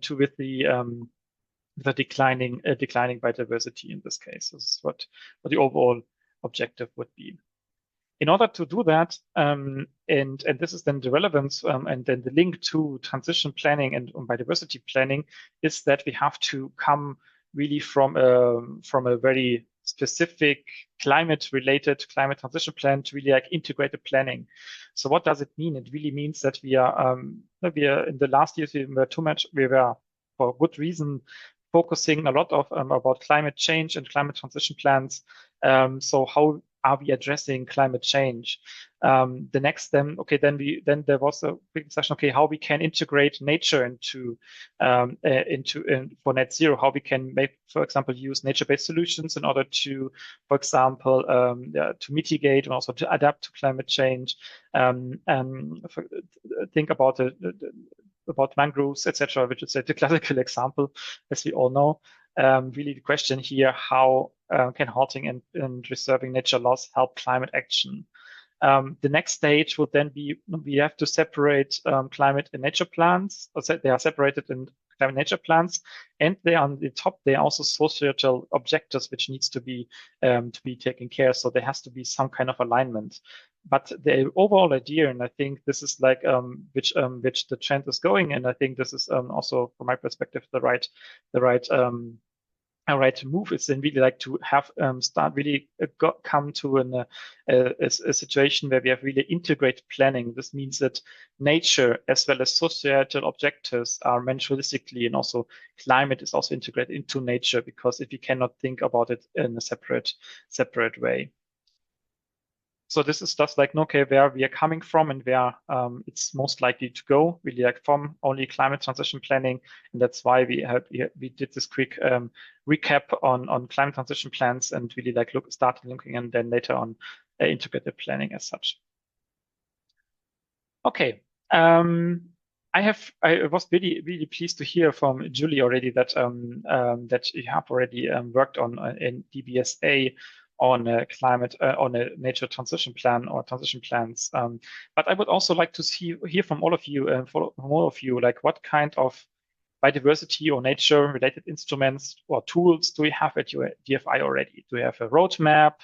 to with the declining biodiversity in this case. This is what the overall objective would be. In order to do that, and this is then the relevance and then the link to transition planning and biodiversity planning, is that we have to come really from a very specific climate transition plan to really like integrated planning. So what does it mean? It really means that we are in the last years we were for good reason focusing a lot of about climate change and climate transition plans. So how are we addressing climate change? The next then there was a big discussion. Okay, how we can integrate nature into for net zero. How we can make, for example, use nature-based solutions in order to, for example, to mitigate and also to adapt to climate change. Think about about mangroves, etc., which is the classical example, as we all know. Really, the question here: how can halting and reserving nature loss help climate action? The next stage would then be we have to separate climate and nature plans. They are separated in climate nature plans, and they are on the top. They are also societal objectives which needs to be taken care. So there has to be some kind of alignment. But the overall idea, and I think this is like which the trend is going, and I think this is also from my perspective the right move is then really like to have start really come to a situation where we have really integrated planning. This means that nature as well as societal objectives are managed holistically, and also climate is also integrated into nature, because if you cannot think about it in a separate way. So this is just like, okay, where we are coming from and where it's most likely to go, really like from only climate transition planning. And that's why we did this quick recap on climate transition plans, and really like started looking and then later on integrated planning as such. Okay. I was really pleased to hear from Julie already that that you have already worked on in DBSA on a climate, on a nature transition plan or transition plans. But I would also like to hear from all of you, like what kind of biodiversity or nature-related instruments or tools do you have at your DFI already? Do you have a roadmap?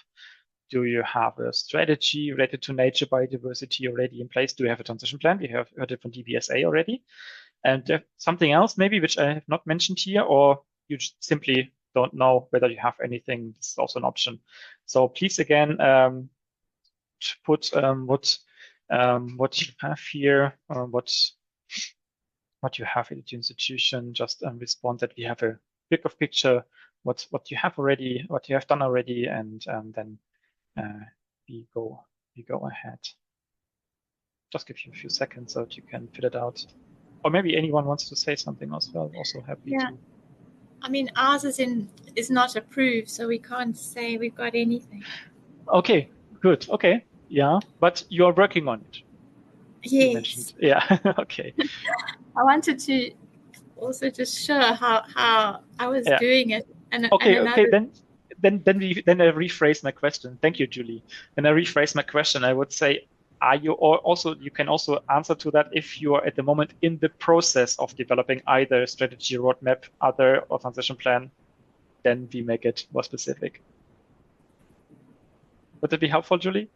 Do you have a strategy related to nature biodiversity already in place? Do you have a transition plan? We have heard it from DBSA already. And something else maybe which I have not mentioned here, or you just simply don't know whether you have anything. This is also an option. So please again put what you have here, what you have at your institution. Just respond that we have a bigger picture, what you have already, what you have done already, and then we go ahead. Just give you a few seconds so that you can fill it out. Or maybe anyone wants to say something as well. Also happy to. I mean, ours is not approved, so we can't say we've got anything. Okay, good. Okay, yeah, but you're working on it. Yes. Yeah. Okay. I wanted to also just show how I was doing it. And okay. Then I rephrase my question. Thank you, Julie. Then I rephrase my question. I would say, you can also answer to that if you are at the moment in the process of developing either a strategy, roadmap, or transition plan, then we make it more specific. Would that be helpful, Julie?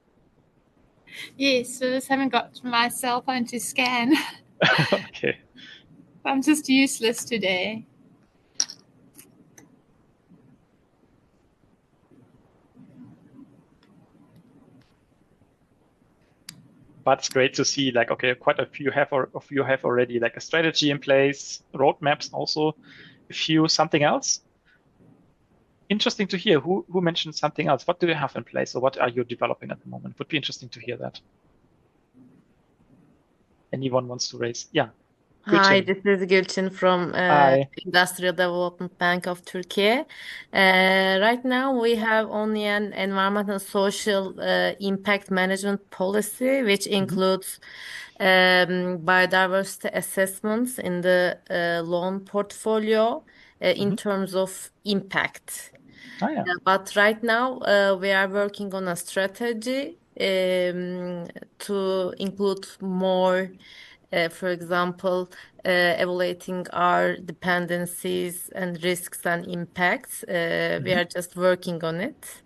Yes, so I just haven't got my cell phone to scan. Okay. I'm just useless today. But it's great to see, like, okay, quite a few of you have already like a strategy in place, roadmaps also. A few something else. Interesting to hear. Who mentioned something else? What do you have in place, or what are you developing at the moment? Would be interesting to hear that. Anyone wants to raise? Yeah. Hi, this is Gülçin from Industrial Development Bank of Turkey. Right now, we have only an environmental social impact management policy, which includes biodiversity assessments in the loan portfolio in terms of impact. Oh, yeah. But right now, we are working on a strategy to include more. For example, evaluating our dependencies and risks and impacts. We are just working on it.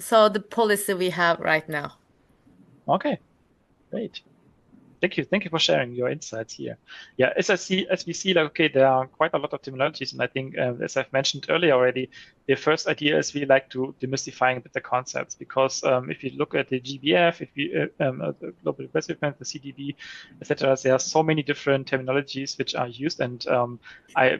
So the policy we have right now. Okay, great. Thank you. Thank you for sharing your insights here. Yeah, as we see, like, okay, there are quite a lot of similarities, and I think, as I've mentioned earlier already, the first idea is we like to demystifying a bit the concepts, because if you look at the GBF, if you the Global Biodiversity Plan, the CDB, etc., there are so many different terminologies which are used, and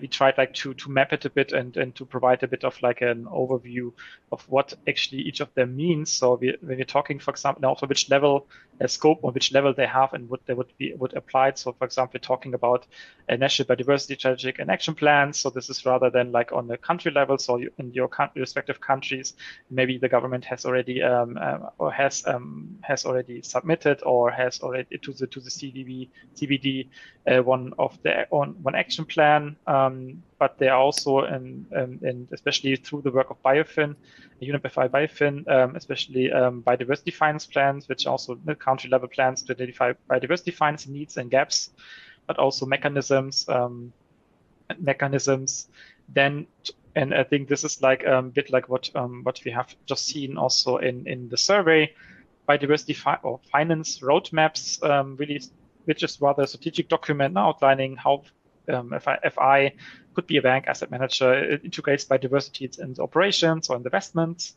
we tried like to map it a bit and to provide a bit of like an overview of what actually each of them means. So when we're talking, for example, also which level scope or which level they have and what they would apply. So for example, talking about a national biodiversity strategic and action plans. So this is rather than like on the country level. So in your respective countries, maybe the government has already has already submitted or has already to the CBD one action plan. But they are also, and especially through the work of BioFin, UNEP-FI BioFin, especially biodiversity finance plans, which are also the country level plans to identify biodiversity finance needs and gaps, but also mechanisms. Then, and I think this is like a bit like what we have just seen also in the survey, biodiversity finance roadmaps, really, which is rather a strategic document outlining how FI could be a bank asset manager. It integrates biodiversity in the operations or in the investments.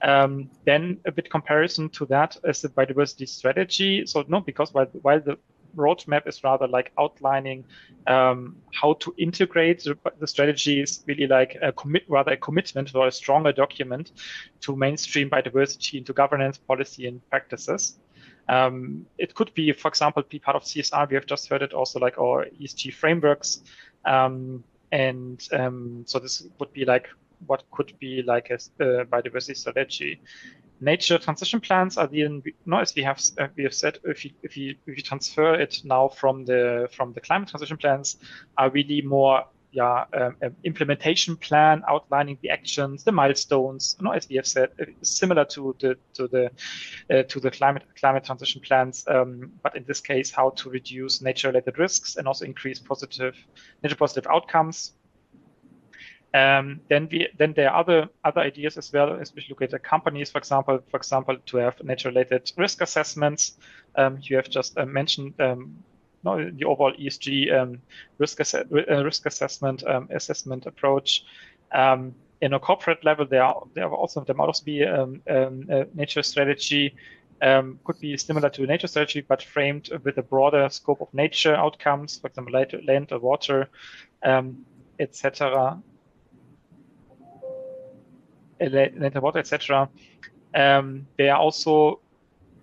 Then a bit comparison to that is the biodiversity strategy. So no, because while the roadmap is rather like outlining how to integrate the strategies, really like a commitment or a stronger document to mainstream biodiversity into governance, policy, and practices. It could be, for example, be part of CSR. We have just heard it also like our ESG frameworks. So this would be like what could be like a biodiversity strategy. Nature transition plans are as we have said, if you transfer it now from the climate transition plans, are really more implementation plan outlining the actions, the milestones. As we have said, similar to the climate transition plans, but in this case, how to reduce nature-related risks and also increase nature positive outcomes. Then there are other ideas as well, especially look at the companies, for example, to have nature-related risk assessments. You have just mentioned the overall ESG risk assessment approach. In a corporate level, there might be a nature strategy. Could be similar to a nature strategy, but framed with a broader scope of nature outcomes, for example, land or water, etc. Land and water, etc. There are also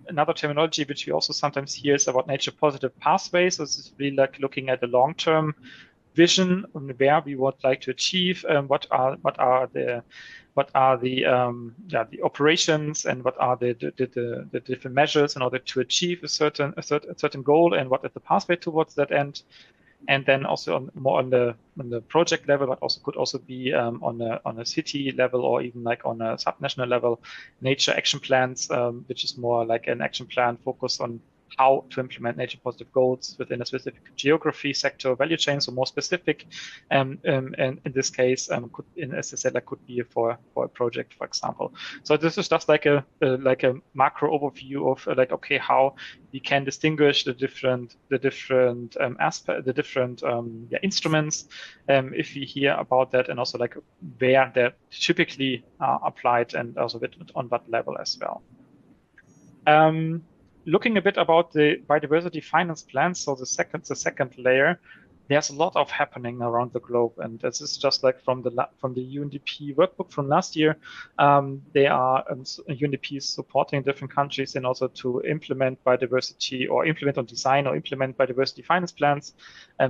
another terminology which we also sometimes hear is about nature positive pathways. So this is really like looking at the long-term vision on where we would like to achieve, what are the operations and what are the different measures in order to achieve a certain goal, and what is the pathway towards that end. And then also more on the project level, but also could also be on a city level or even like on a subnational level, nature action plans, which is more like an action plan focused on how to implement nature positive goals within a specific geography, sector, value chain. So more specific, and in this case, as I said, that could be for a project, for example. So this is just like a macro overview of like, okay, how we can distinguish the different instruments, if we hear about that, and also like where they're typically applied, and also a bit on what level as well. Looking a bit about the biodiversity finance plans, so the second layer, there's a lot of happening around the globe, and this is just like from the UNDP workbook from last year. There are UNDP supporting different countries and also to implement biodiversity or implement or design or implement biodiversity finance plans.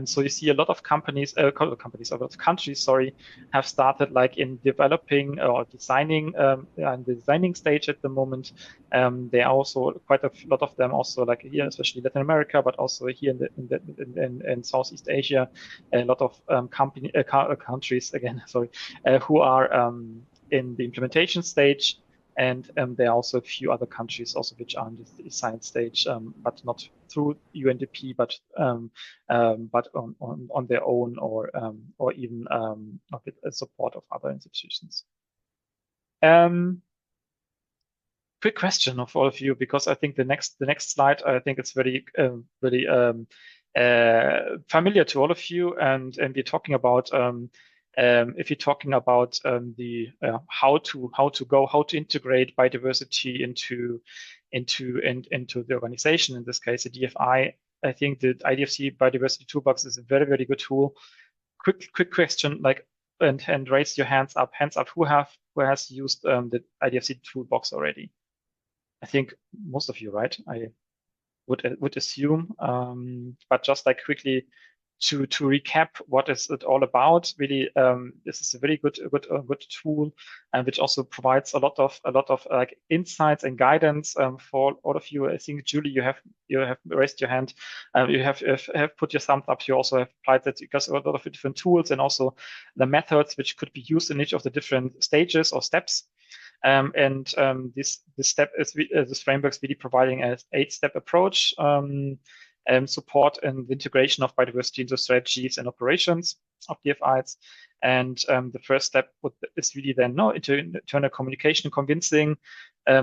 So you see a lot of countries, have started like in developing or designing, in the designing stage at the moment. There are also quite a lot of them also like here, especially Latin America, but also here in Southeast Asia. A lot of countries again, who are in the implementation stage, and there are also a few other countries also which are in the design stage, but not through UNDP, but on their own, or even with the support of other institutions. Quick question of all of you, because I think the next slide, I think it's very familiar to all of you, and we're talking about If you're talking about how to integrate biodiversity into the organization, in this case, the DFI, I think the IDFC Biodiversity Toolbox is a very, very good tool. Quick question, like, and raise your hands up. Who has used the IDFC Toolbox already? I think most of you, right? I would assume, but just like quickly to recap, what is it all about? Really, this is a very good tool, and which also provides a lot of like insights and guidance for all of you. I think Julie, you have raised your hand. You have put your thumbs up. You also have applied that because a lot of different tools and also the methods which could be used in each of the different stages or steps. This framework is really providing an 8-step approach, support and the integration of biodiversity into strategies and operations of DFIs. And the first step is really then internal communication, convincing.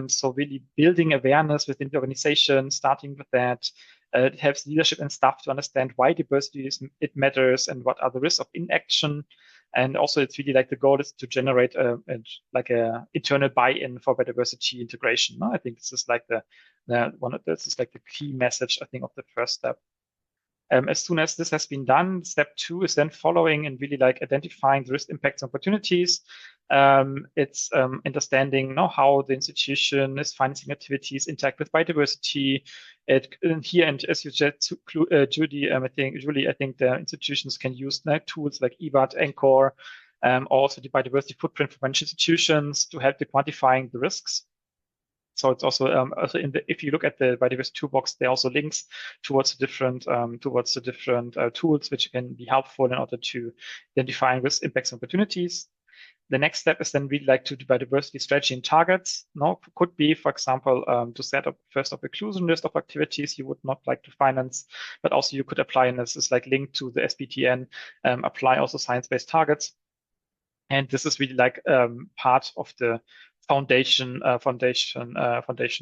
So really building awareness within the organization, starting with that. It helps leadership and staff to understand why diversity it matters and what are the risks of inaction. And also, it's really like the goal is to generate a internal buy-in for biodiversity integration. No? I think this is like the key message, I think, of the first step. As soon as this has been done, step 2 is then following and really like identifying the risk impacts and opportunities. It's understanding how the institution is financing activities interact with biodiversity. And as you said, Julie, I think the institutions can use tools like EBAT, Anchor, also the biodiversity footprint for financial institutions to help with quantifying the risks. So it's also if you look at the biodiversity toolbox, there are also links towards the different tools which can be helpful in order to identifying risk impacts and opportunities. The next step is then really like to the biodiversity strategy and targets. Could be, for example, to set up first of inclusion list of activities you would not like to finance, but also you could apply, and this is like linked to the SBTN, apply also science-based targets. And this is really like part of the foundation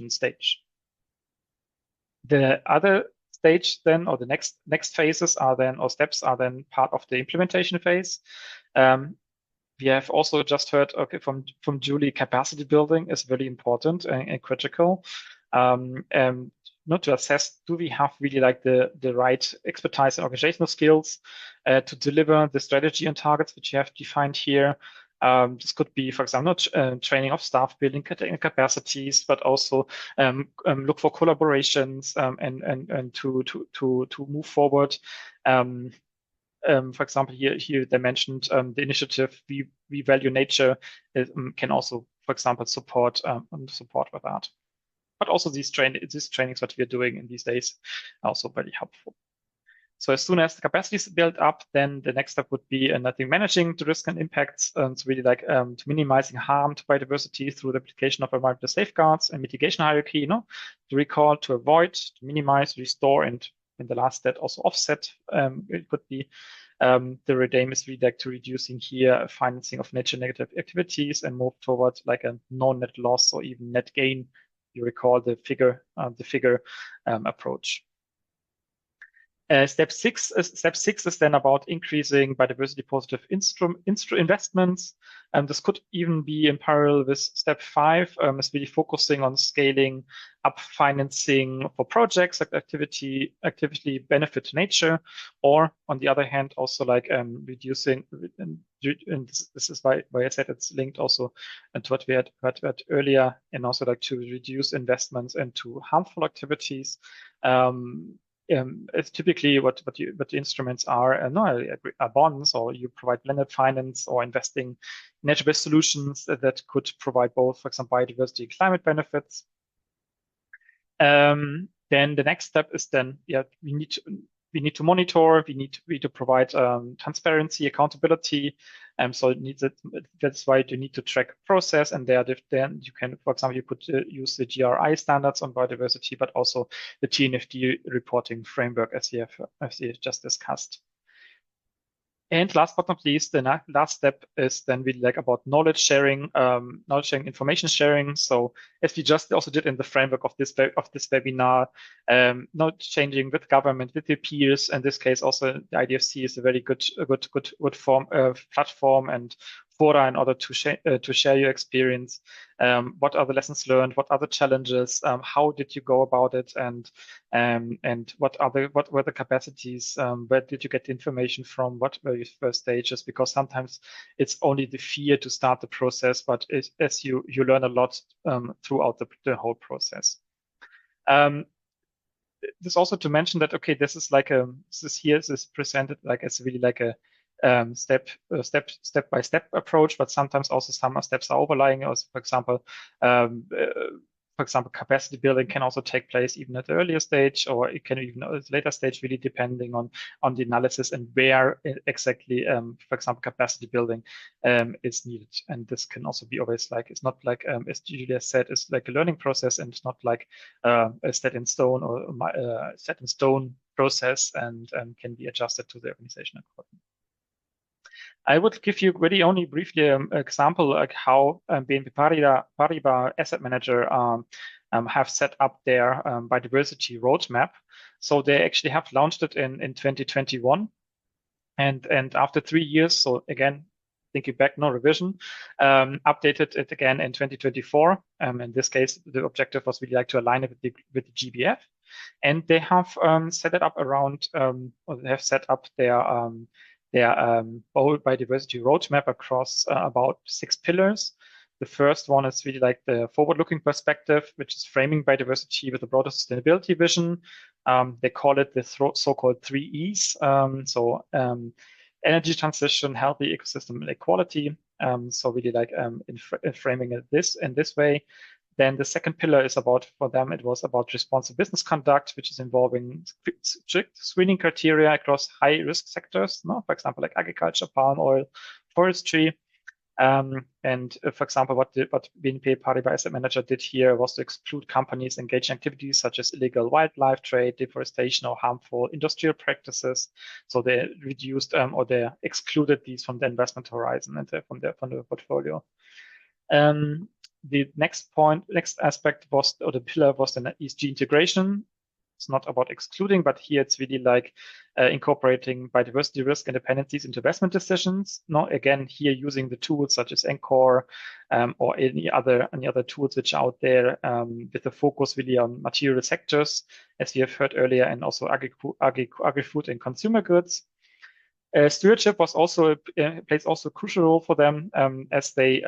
stage. The other stage then, or the next phases are then, or steps are then part of the implementation phase. We have also just heard, from Julie, capacity building is very important and critical. Not to assess, do we have really like the right expertise and organizational skills to deliver the strategy and targets which you have defined here. This could be, for example, training of staff, building capacities, but also look for collaborations and to move forward. For example, here they mentioned the initiative We Value Nature can also, for example, support with that. But also these trainings that we are doing in these days are also very helpful. So as soon as the capacity is built up, then the next step would be managing the risk and impacts, and really like to minimizing harm to biodiversity through the application of environmental safeguards and mitigation hierarchy. To recall, to avoid, to minimize, restore, and in the last step also offset. It could be the aim is really like to reducing here financing of nature negative activities and move towards like a non-net loss or even net gain. You recall the figure approach. Step six is then about increasing biodiversity positive investments. This could even be in parallel with step 5, is really focusing on scaling up financing for projects that actively benefit to nature, or on the other hand, also like reducing, and this is why I said it's linked also to what we had earlier, and also like to reduce investments into harmful activities. It's typically what the instruments are bonds, or you provide blended finance or investing in nature-based solutions that could provide both, for example, biodiversity and climate benefits. Then the next step is then we need to monitor, we need to provide transparency, accountability. So that's why you need to track process, and then you can, for example, you could use the GRI standards on biodiversity, but also the TNFD reporting framework as you have just discussed. And last but not least, the last step is then really like about knowledge sharing, information sharing. So as we just also did in the framework of this webinar, knowledge changing with government, with your peers. In this case, also the IDFC is a very good platform and fora in order to share your experience. What are the lessons learned? What are the challenges? How did you go about it? And what were the capacities? Where did you get the information from? What were your first stages? Because sometimes it's only the fear to start the process, but as you learn a lot throughout the whole process. This also to mention that, okay, this is like this is presented like as really like a step by step approach, but sometimes also some steps are overlying. Also, for example, capacity building can also take place even at the earlier stage, or it can even at a later stage, really depending on the analysis and where exactly, for example, capacity building is needed. And this can also be always like, it's not like, as Julia said, it's like a learning process, and it's not like a set in stone or set in stone process, and can be adjusted to the organization accordingly. I would give you really only briefly an example like how BNP Paribas Asset Manager have set up their biodiversity roadmap. So they actually have launched it in 2021. And after 3 years, so again, thinking back, no revision, updated it again in 2024. In this case, the objective was really like to align it with the GBF. And they have set it up around, or they have set up their whole biodiversity roadmap across about 6 pillars. The first one is really like the forward-looking perspective, which is framing biodiversity with a broader sustainability vision. They call it the so-called 3 E's. Energy transition, healthy ecosystem, and equality. So really like in framing it in this way. Then the second pillar is about, for them, it was about responsible business conduct, which is involving strict screening criteria across high risk sectors, no? For example, like agriculture, palm oil, forestry. For example, what BNP Paribas Asset Manager did here was to exclude companies engaged in activities such as illegal wildlife trade, deforestation, or harmful industrial practices. So they reduced or they excluded these from the investment horizon and from the portfolio. The next aspect was, or the pillar was the ESG integration. It's not about excluding, but here it's really like incorporating biodiversity risk and dependencies into investment decisions. No, again, here using the tools such as Encore or any other tools which are out there with a focus really on material sectors, as we have heard earlier, and also agri-food and consumer goods. Stewardship was also plays also a crucial role for them as they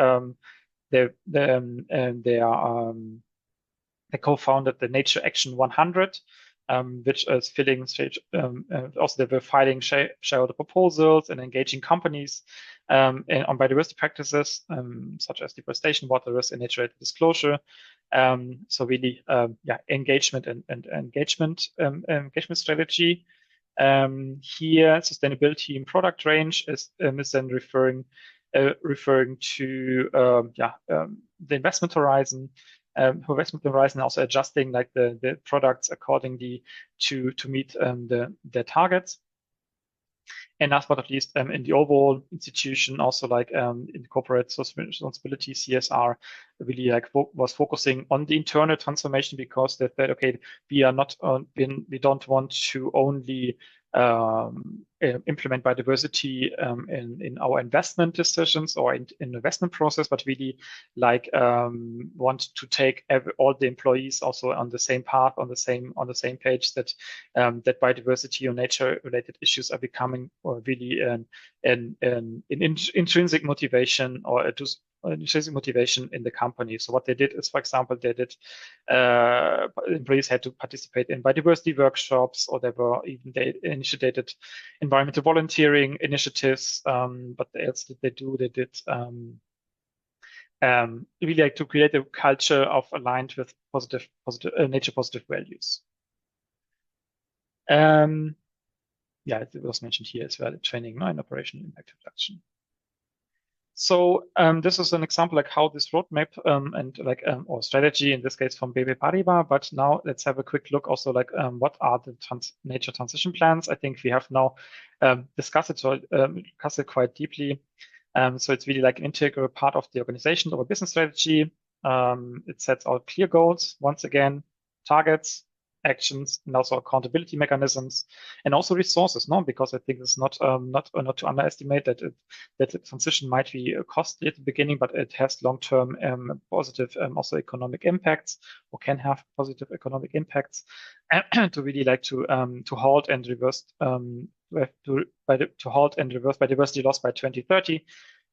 co-founded the Nature Action 100, which is filling stage. Also, they were filing shareholder proposals and engaging companies on biodiversity practices such as deforestation, water risk, and nature-related disclosure. So really, engagement and engagement strategy. Here, sustainability in product range is then referring to the investment horizon. Also adjusting like the products accordingly to meet their targets. And last but not least, in the overall institution, also like in corporate social responsibility, CSR really like was focusing on the internal transformation, because they said, okay, we don't want to only implement biodiversity in our investment decisions or in investment process, but really like want to take all the employees also on the same path, on the same page, that that biodiversity or nature related issues are becoming really an intrinsic motivation or intrinsic motivation in the company. So what they did is, for example, employees had to participate in biodiversity workshops, or they initiated environmental volunteering initiatives. What else did they do? They did really like to create a culture aligned with positive nature positive values. It was mentioned here as well, training and operational impact reduction. So this is an example like how this roadmap and like or strategy in this case from BNP Paribas. But now let's have a quick look also like what are the nature transition plans? I think we have now discussed it quite deeply. So it's really like an integral part of the organization or business strategy. It sets out clear goals, once again, targets, actions, and also accountability mechanisms, and also resources. No, because I think it's not to underestimate that the transition might be costly at the beginning, but it has long-term positive also economic impacts, or can have positive economic impacts, to really like to halt and reverse to halt and reverse biodiversity loss by 2030,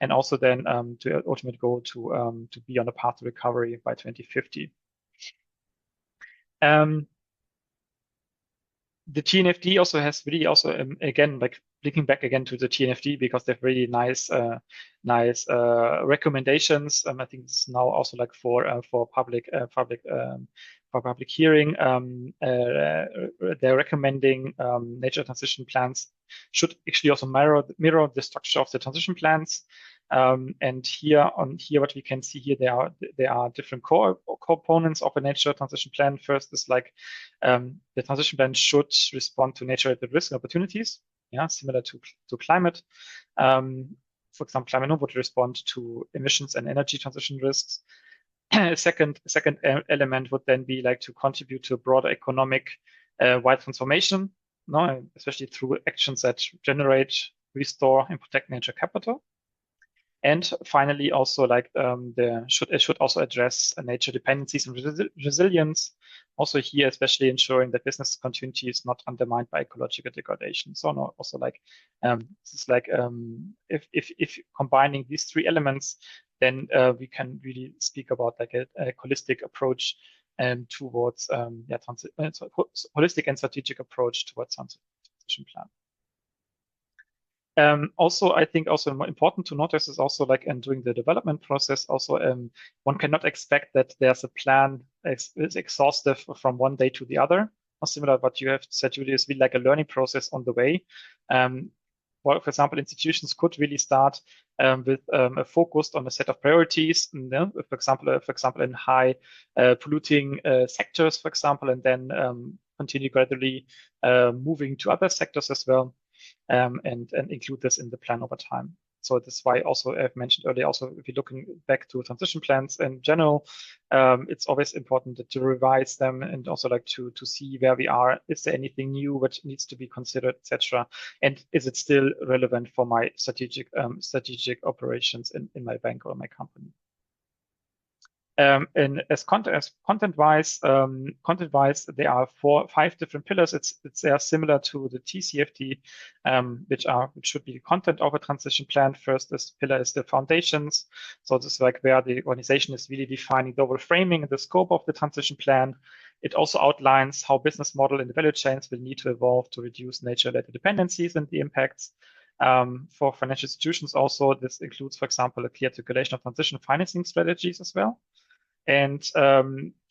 and also then to ultimate goal to be on a path to recovery by 2050. The TNFD also has really also again like linking back again to the TNFD because they have really nice recommendations. I think this is now also like for public hearing. They're recommending nature transition plans should actually also mirror the structure of the transition plans. And here what we can see here, there are different core components of a nature transition plan. First is like the transition plan should respond to nature-related risks and opportunities, similar to climate. For example, climate would respond to emissions and energy transition risks. Second element would then be like to contribute to a broader economic wide transformation, especially through actions that generate, restore, and protect nature capital. And finally, also like it should also address nature dependencies and resilience. Also here, especially ensuring that business continuity is not undermined by ecological degradation. So no, also like this is like if combining these three elements, then we can really speak about like a holistic approach towards holistic and strategic approach towards transition plan. Also, I think also important to notice is also like during the development process, also one cannot expect that there's a plan is exhaustive from one day to the other. Or similar, what you have said, Julie, is really like a learning process on the way. Well, for example, institutions could really start with a focus on a set of priorities. For example, in high polluting sectors, for example, and then continue gradually moving to other sectors as well. And include this in the plan over time. So that's why also I've mentioned earlier, also if you're looking back to transition plans in general, it's always important to revise them and also like to see where we are. Is there anything new which needs to be considered, etc.? And is it still relevant for my strategic operations in my bank or my company? And as content-wise, there are 5 different pillars. They are similar to the TCFD, which should be content of a transition plan. First, this pillar is the foundations. So this is like where the organization is really defining the overall framing and the scope of the transition plan. It also outlines how business model and the value chains will need to evolve to reduce nature-related dependencies and the impacts. For financial institutions, also this includes, for example, a clear articulation of transition financing strategies as well. And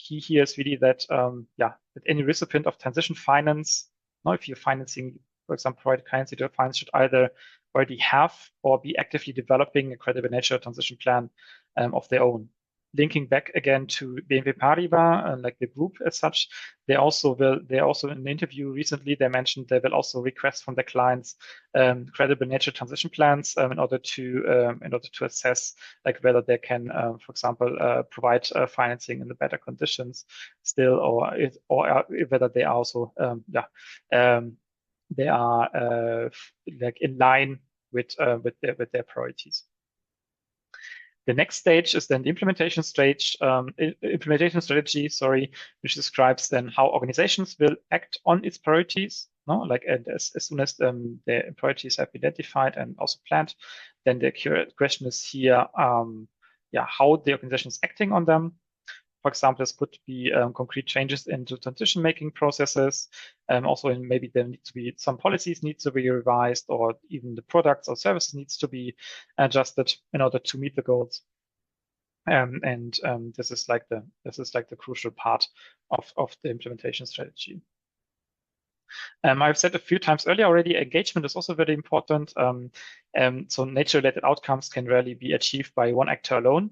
key here is really that that any recipient of transition finance, if you're financing, for example, private currency to finance, should either already have or be actively developing a credible nature transition plan of their own. Linking back again to BNP Paribas, like the group as such, they also in an interview recently, they mentioned they will also request from their clients credible nature transition plans in order to assess like whether they can, for example, provide financing in the better conditions still, or whether they are also they are like in line with their priorities. The next stage is then the implementation strategy, which describes then how organizations will act on its priorities. Like as soon as the priorities have been identified and also planned, then the question is here, how the organization is acting on them. For example, this could be concrete changes into transition-making processes. Also, maybe there needs to be some policies need to be revised, or even the products or services needs to be adjusted in order to meet the goals. This is like the crucial part of the implementation strategy. I've said a few times earlier already, engagement is also very important. So nature-related outcomes can rarely be achieved by one actor alone.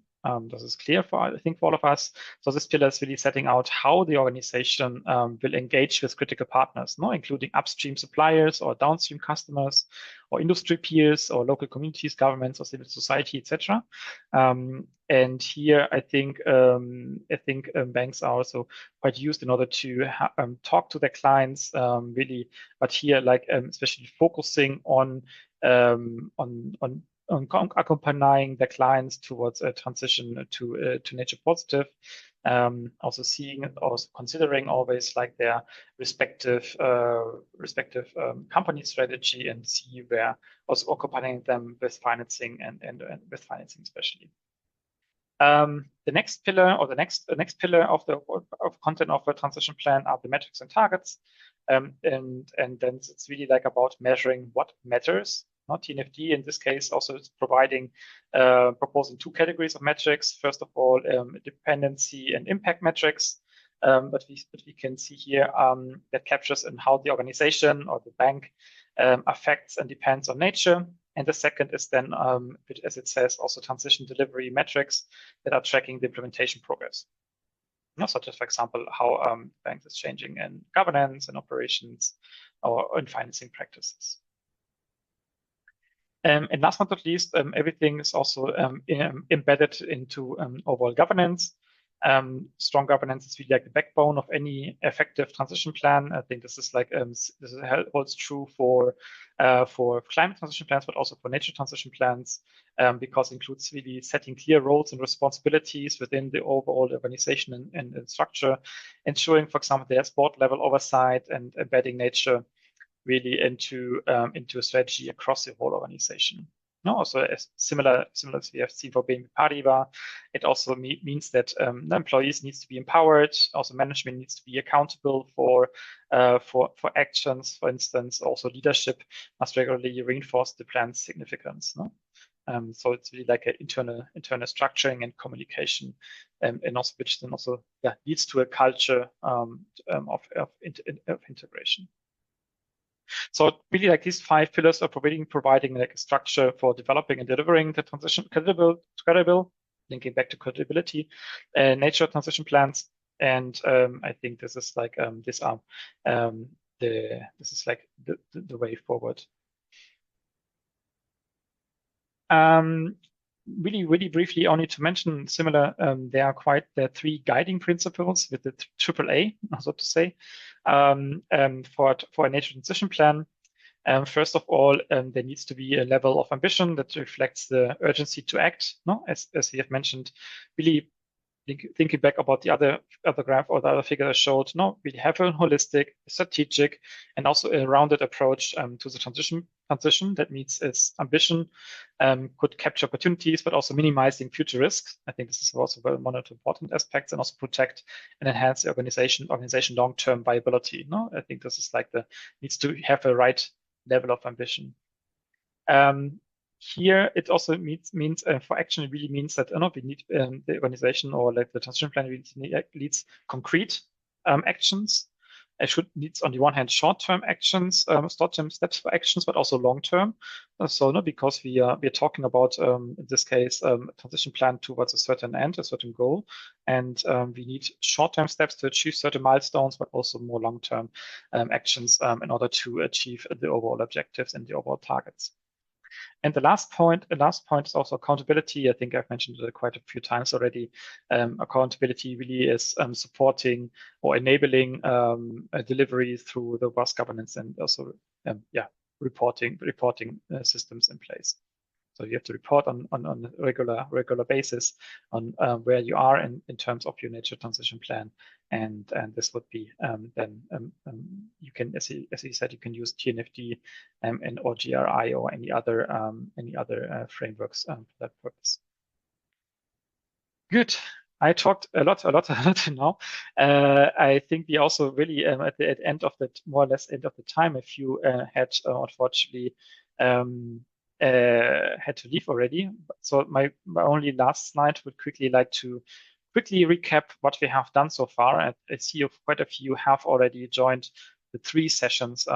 This is clear I think, for all of us. So this pillar is really setting out how the organization will engage with critical partners, including upstream suppliers or downstream customers, or industry peers, or local communities, governments, or civil society, etc. And here, I think banks are also quite used in order to talk to their clients, really. But here, especially focusing on accompanying the clients towards a transition to nature positive. Also considering always their respective company strategy, and see where also accompanying them with financing and with financing especially. The next pillar, or the next pillar of content of a transition plan, are the metrics and targets. And then it's really about measuring what matters. TNFD in this case also is proposing 2 categories of metrics. First of all, dependency and impact metrics. But we can see here that captures in how the organization or the bank affects and depends on nature. And the second is then, as it says, also transition delivery metrics that are tracking the implementation progress. Such as, for example, how banks is changing in governance and operations, or in financing practices. And last but not least, everything is also embedded into overall governance. Strong governance is really the backbone of any effective transition plan. I think this is this holds true for climate transition plans, but also for nature transition plans, because it includes really setting clear roles and responsibilities within the overall organization and structure, ensuring, for example, there's board level oversight, and embedding nature really into a strategy across the whole organization. Also, similar as we have seen for BNP Paribas, it also means that the employees needs to be empowered. Also, management needs to be accountable for actions. For instance, also leadership must regularly reinforce the plan's significance. So it's really an internal structuring and communication, and also which then also leads to a culture of integration. So really, these 5 pillars are providing a structure for developing and delivering the transition credible, linking back to credibility, nature transition plans. And I think this is the way forward. Really briefly, only to mention similar, there are 3 guiding principles with the AAA, so to say, for a nature transition plan. First of all, there needs to be a level of ambition that reflects the urgency to act. As we have mentioned, really thinking back about the other graph or the other figure I showed. We have a holistic, strategic, and also a rounded approach to the transition. That means its ambition could capture opportunities, but also minimizing future risks. I think this is also one of the important aspects, and also protect and enhance the organization long-term viability. I think this is needs to have a right level of ambition. Here, it also means for action, it really means that we need the organization, or the transition plan really needs concrete actions. It needs, on the one hand, short-term actions, short-term steps for actions, but also long-term. Because we are talking about, in this case, a transition plan towards a certain end, a certain goal, and we need short-term steps to achieve certain milestones, but also more long-term actions in order to achieve the overall objectives and the overall targets. And the last point is also accountability. I think I've mentioned it quite a few times already. Accountability really is supporting or enabling delivery through the robust governance, and also reporting systems in place. So you have to report on a regular basis on where you are in terms of your nature transition plan, and this would be then you can, as you said, you can use TNFD and or GRI or any other frameworks for that purpose. Good. I talked a lot now. I think we also really at the end of the more or less end of the time, if you had unfortunately had to leave already. So my only last slide would quickly recap what we have done so far. I see quite a few have already joined the 3 sessions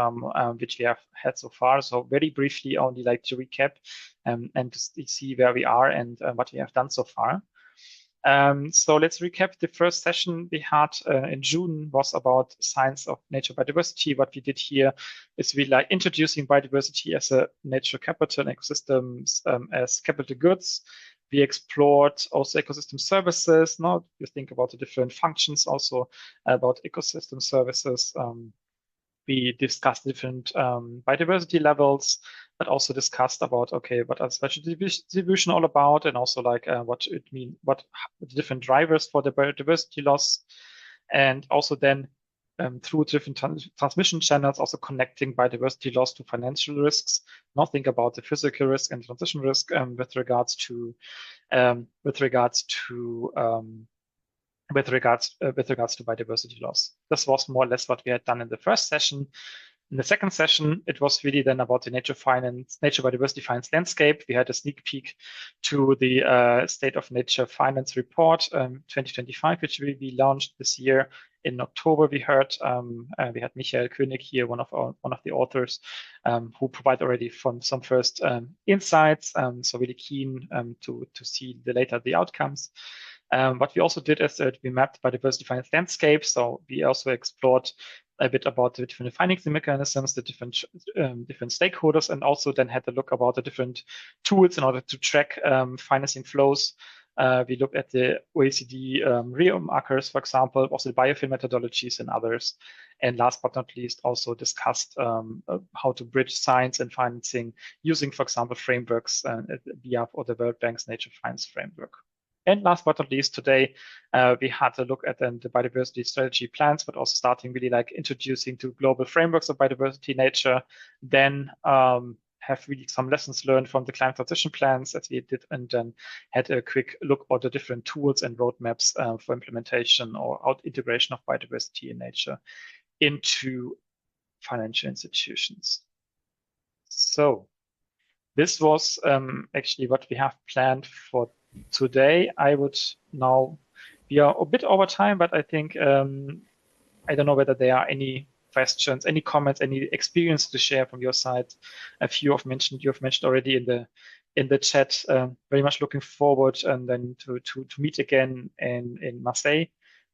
which we have had so far. So very briefly, only like to recap and to see where we are and what we have done so far. So let's recap. The first session we had in June was about science of nature biodiversity. What we did here is we like introducing biodiversity as a nature capital and ecosystems as capital goods. We explored also ecosystem services. Now you think about the different functions also about ecosystem services. We discussed different biodiversity levels, but also discussed about, okay, what are spatial distribution all about, and also like what it mean, what the different drivers for the biodiversity loss, and also then through different transmission channels, also connecting biodiversity loss to financial risks. Now think about the physical risk and transition risk with regards to biodiversity loss. This was more or less what we had done in the first session. In the second session, it was really then about the nature biodiversity finance landscape. We had a sneak peek to the State of Nature Finance Report 2025, which will be launched this year in October. We had Michael König here, one of the authors, who provide already some first insights. So really keen to see the outcomes. What we also did is that we mapped biodiversity finance landscape. So we also explored a bit about the different financing mechanisms, the different stakeholders, and also then had a look about the different tools in order to track financing flows. We looked at the OECD REO markers, for example, also the biofilm methodologies and others. And last but not least, also discussed how to bridge science and financing using, for example, frameworks, BIAF or the World Bank's Nature Finance Framework. And last but not least, today we had a look at the biodiversity strategy plans, but also starting really like introducing to global frameworks of biodiversity nature. Then have really some lessons learned from the climate transition plans that we did, and then had a quick look at the different tools and roadmaps for implementation or integration of biodiversity in nature into financial institutions. So this was actually what we have planned for today. We are a bit over time, but I think, I don't know whether there are any questions, any comments, any experience to share from your side. A few you've mentioned already in the chat. Very much looking forward and then to meet again in Marseille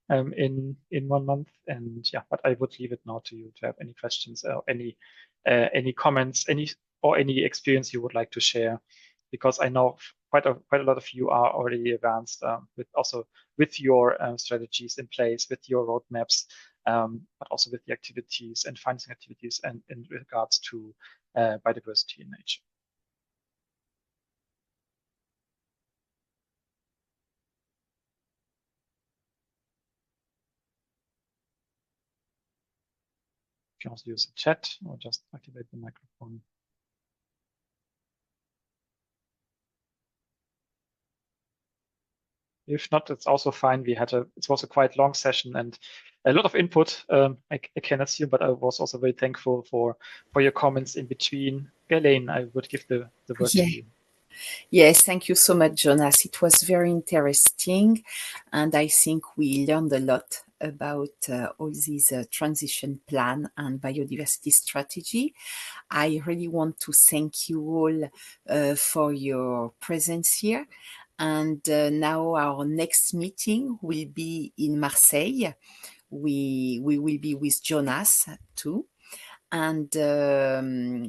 in 1 month. And yeah, but I would leave it now to you to have any questions or any comments, any experience you would like to share, because I know quite a lot of you are already advanced with your strategies in place, with your roadmaps, but also with the activities and financing activities and in regards to biodiversity in nature. You can also use the chat or just activate the microphone. If not, it's also fine. It was a quite long session and a lot of input, I can assume, but I was also very thankful for your comments in between. Elaine, I would give the word to you. Yes, thank you so much, Jonas. It was very interesting, and I think we learned a lot about all these transition plan and biodiversity strategy. I really want to thank you all for your presence here. And now our next meeting will be in Marseille. We will be with Jonas too. And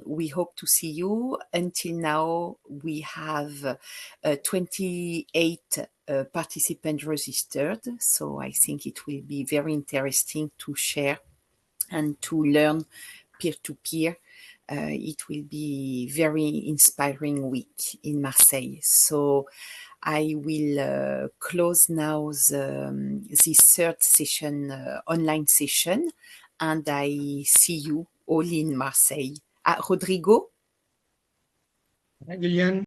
we hope to see you. Until now, we have 28 participants registered. So I think it will be very interesting to share and to learn peer-to-peer. It will be very inspiring week in Marseille. So I will close now this third session, online session, and I see you all in Marseille. Rodrigo? Hi, Gillian.